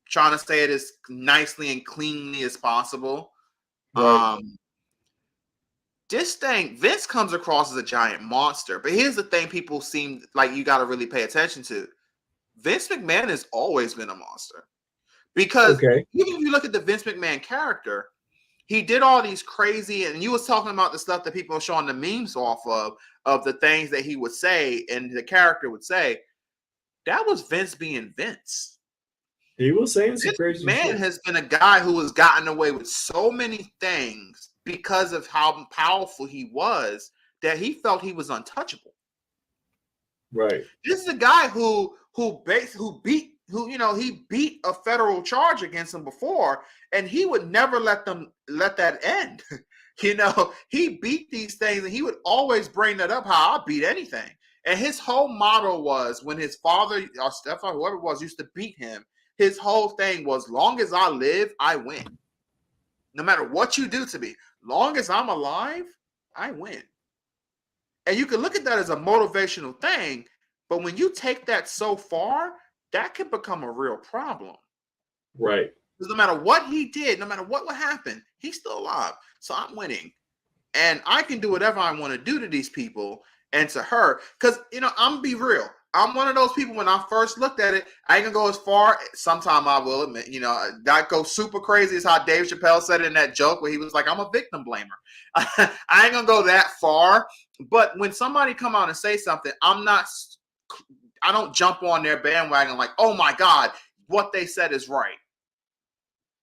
trying to say it as nicely and cleanly as possible. Right. This thing, Vince comes across as a giant monster, but here's the thing people seem like you got to really pay attention to. Vince McMahon has always been a monster, because even if you look at the Vince McMahon character, he did all these crazy, and you was talking about the stuff that people are showing the memes off of the things that he would say and the character would say. That was Vince being Vince. He was saying some This crazy man shit. has been a guy who has gotten away with so many things because of how powerful he was that he felt he was untouchable. Right. This is a guy who beat a federal charge against him before, and he would never let that end. He beat these things, and he would always bring that up, how I beat anything. And his whole motto was, when his father or Stefan, whoever it was, used to beat him, his whole thing was, long as I live, I win. No matter what you do to me, long as I'm alive, I win. And you can look at that as a motivational thing, but when you take that so far, that can become a real problem. Right. Because no matter what he did, no matter what would happen, he's still alive. So I'm winning. And I can do whatever I want to do to these people and to her. Because, I'm going to be real. I'm one of those people, when I first looked at it, I ain't going to go as far. Sometime I will admit, that goes super crazy is how Dave Chappelle said it in that joke where he was like, I'm a victim blamer. I ain't going to go that far. But when somebody come out and say something, I don't jump on their bandwagon like, oh my God, what they said is right.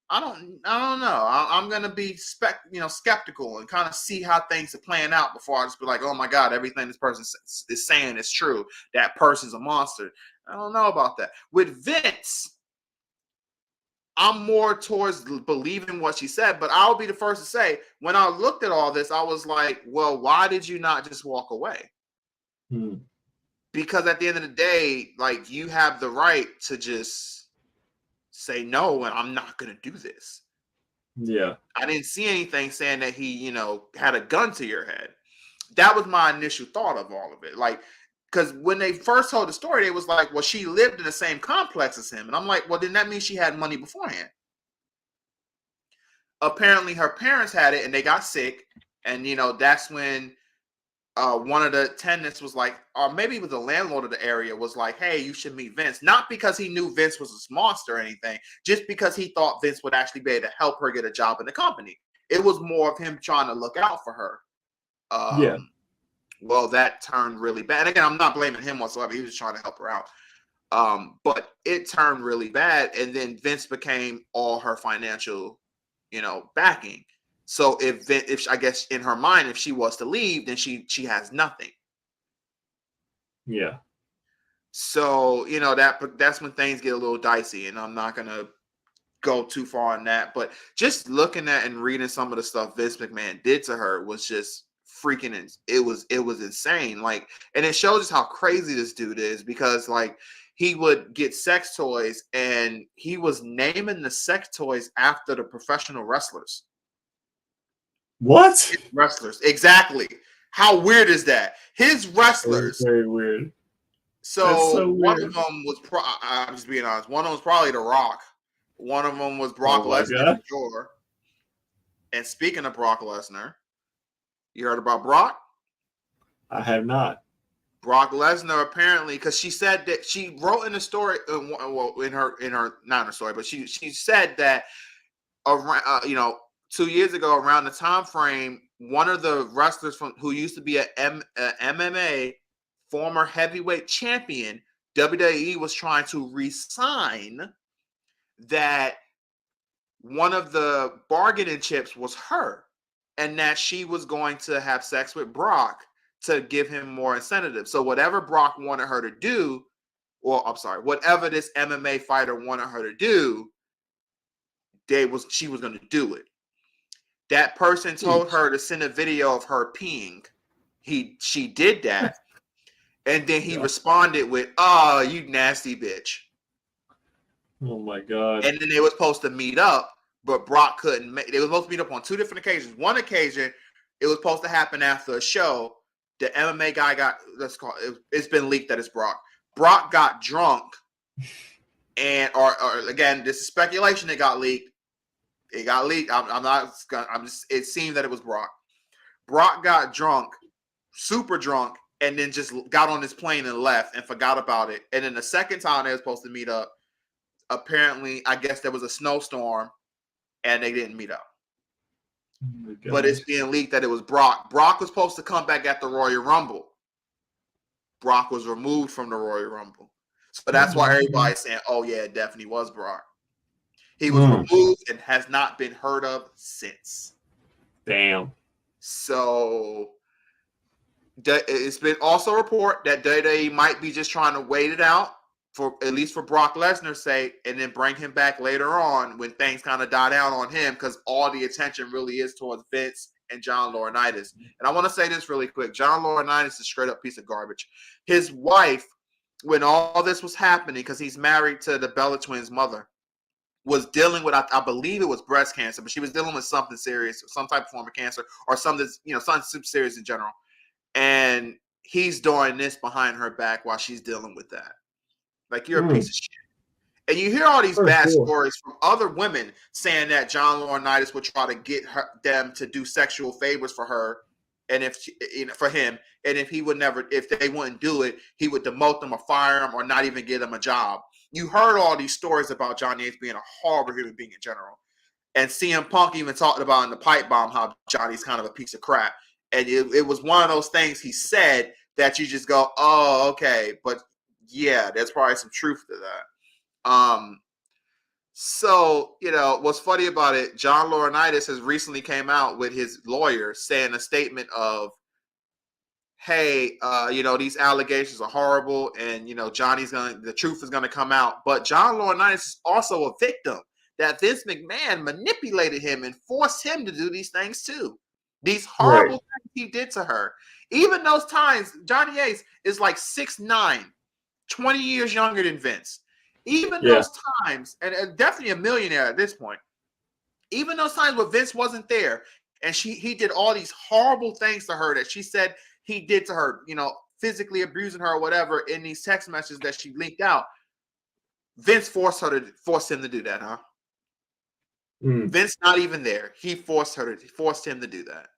I don't know. I'm gonna be skeptical and kind of see how things are playing out before I just be like, oh my God, everything this person is saying is true. That person's a monster. I don't know about that. With Vince, I'm more towards believing what she said, but I'll be the first to say, when I looked at all this, I was like, well, why did you not just walk away? Because at the end of the day, like, you have the right to just say no, and I'm not going to do this. Yeah. I didn't see anything saying that he, had a gun to your head. That was my initial thought of all of it. Like, because when they first told the story, it was like, well, she lived in the same complex as him. And I'm like, well, then that means she had money beforehand. Apparently her parents had it and they got sick. And, that's when one of the tenants was like, or maybe it was the landlord of the area, was like, hey, you should meet Vince. Not because he knew Vince was a monster or anything, just because he thought Vince would actually be able to help her get a job in the company. It was more of him trying to look out for her. Yeah. Well, that turned really bad. And again, I'm not blaming him whatsoever. He was trying to help her out. But it turned really bad. And then Vince became all her financial, backing. So if I guess in her mind, if she was to leave, then she has nothing. Yeah. So, that's when things get a little dicey, and I'm not going to go too far on that. But just looking at and reading some of the stuff Vince McMahon did to her was just freaking, it was insane. Like, and it shows us how crazy this dude is, because like, he would get sex toys and he was naming the sex toys after the professional wrestlers. What? His wrestlers, exactly. How weird is that? His wrestlers. Very weird. So one of them was, I'm just being honest, one of them was probably The Rock. One of them was Brock Lesnar, for sure. And speaking of Brock Lesnar, you heard about Brock? I have not. Brock Lesnar, apparently, because she said that she wrote in the story, in her not in her story, but she said that around 2 years ago, around the time frame, one of the wrestlers who used to be a MMA former heavyweight champion, WWE was trying to re-sign, that one of the bargaining chips was her, and that she was going to have sex with Brock to give him more incentive. So whatever Brock wanted her to do, whatever this MMA fighter wanted her to do, she was going to do it. That person told her to send a video of her peeing. She did that. And then he responded with, "Oh, you nasty bitch." Oh my God. And then they were supposed to meet up, but Brock couldn't they were supposed to meet up on two different occasions. One occasion, it was supposed to happen after a show. The MMA guy it's been leaked that it's Brock. Brock got drunk, and or again, this is speculation, it got leaked. It got leaked. It seemed that it was Brock. Brock got drunk, super drunk, and then just got on his plane and left and forgot about it. And then the second time they were supposed to meet up, apparently, I guess there was a snowstorm and they didn't meet up. Oh, but it's being leaked that it was Brock. Brock was supposed to come back at the Royal Rumble. Brock was removed from the Royal Rumble. So that's why everybody's saying, oh, yeah, it definitely was Brock. He was removed and has not been heard of since. Damn. So it's been also a report that they might be just trying to wait it out for at least for Brock Lesnar's sake, and then bring him back later on when things kind of die down on him, because all the attention really is towards Vince and John Laurinaitis. And I want to say this really quick. John Laurinaitis is a straight up piece of garbage. His wife, when all this was happening, because he's married to the Bella Twins' mother, was dealing with, I believe it was breast cancer, but she was dealing with something serious, some type of form of cancer, or something, something super serious in general. And he's doing this behind her back while she's dealing with that. Like, you're a piece of shit. And you hear all these bad stories from other women saying that John Laurinaitis would try to get them to do sexual favors for her, and for him, and if they wouldn't do it, he would demote them or fire them or not even give them a job. You heard all these stories about Johnny Ace being a horrible human being in general. And CM Punk even talked about in the pipe bomb how Johnny's kind of a piece of crap. And it was one of those things he said that you just go, oh, okay. But yeah, there's probably some truth to that. So, what's funny about it, John Laurinaitis has recently came out with his lawyer saying a statement of, hey, these allegations are horrible, and the truth is gonna come out. But John Laurinaitis is also a victim that Vince McMahon manipulated him and forced him to do these things too. These horrible things he did to her. Even those times, Johnny Ace is like 6'9", 20 years younger than Vince. Even those times, and definitely a millionaire at this point, even those times where Vince wasn't there, and he did all these horrible things to her that she said he did to her, physically abusing her or whatever in these text messages that she leaked out. Vince forced him to do that, huh? Vince not even there. He forced him to do that.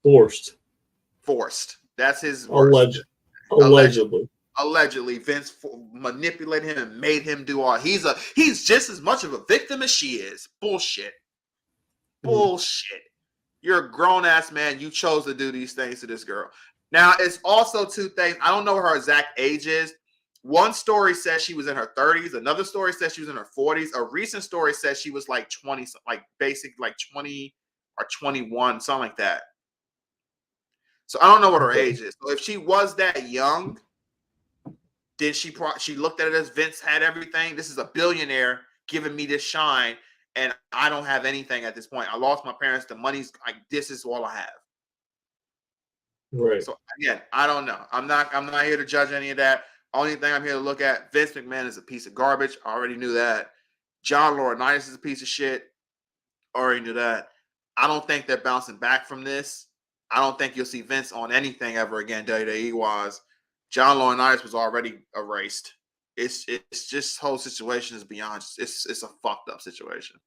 Forced. That's his words. Allegedly, Vince manipulated him and made him do all. He's just as much of a victim as she is. Bullshit. You're a grown ass man. You chose to do these things to this girl. Now, it's also two things. I don't know what her exact age is. One story says she was in her 30s. Another story says she was in her 40s. A recent story says she was like 20, like 20 or 21, something like that. So I don't know what her age is. So if she was that young, then she looked at it as Vince had everything. This is a billionaire giving me this shine, and I don't have anything at this point. I lost my parents. The money's like, this is all I have. Right. So again, I don't know. I'm not here to judge any of that. Only thing I'm here to look at, Vince McMahon is a piece of garbage. I already knew that. John Laurinaitis is a piece of shit. Already knew that. I don't think they're bouncing back from this. I don't think you'll see Vince on anything ever again, WWE-wise. John Laurinaitis was already erased. It's just whole situation is beyond. It's a fucked up situation.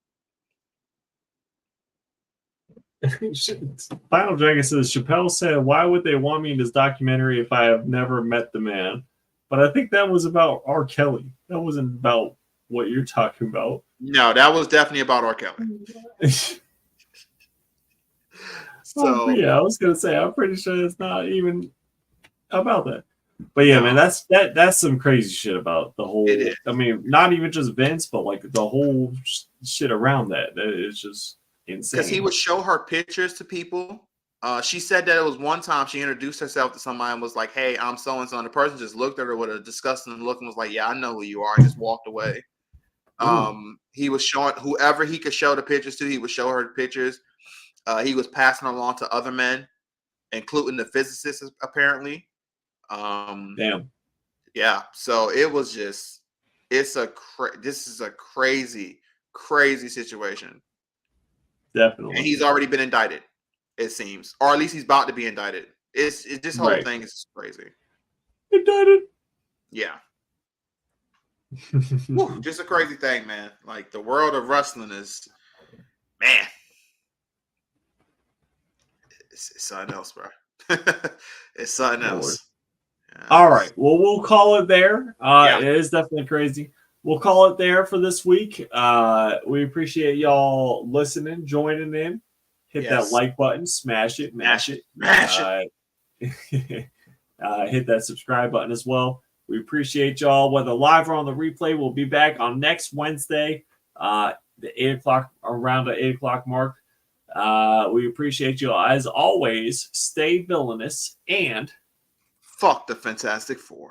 Final Dragon says, Chappelle said, why would they want me in this documentary if I have never met the man? But I think that was about R. Kelly. That wasn't about what you're talking about. No, that was definitely about R. Kelly. So yeah, I was gonna say, I'm pretty sure it's not even about that. But yeah, man, that's some crazy shit about the whole. I mean, not even just Vince, but like the whole shit around that. That is just insane. Because he would show her pictures to people. She said that it was one time she introduced herself to somebody and was like, "Hey, I'm so and so," and the person just looked at her with a disgusting look and was like, "Yeah, I know who you are," and just walked away. He was showing whoever he could show the pictures to. He would show her the pictures. He was passing along to other men, including the physicists, apparently. Damn. Yeah. So it was just, this is a crazy situation. Definitely. And he's already been indicted, it seems, or at least he's about to be indicted. It's this whole thing is crazy. Indicted. Yeah. Whew, just a crazy thing, man. Like, the world of wrestling is, man, it's something else, bro. It's something else. Yeah. All right. Well, we'll call it there. It is definitely crazy. We'll call it there for this week. We appreciate y'all listening, joining in. Hit that like button, smash it. Hit that subscribe button as well. We appreciate y'all. Whether live or on the replay, we'll be back on next Wednesday, the 8 o'clock, around the 8 o'clock mark. We appreciate you all. As always, stay villainous and fuck the Fantastic Four.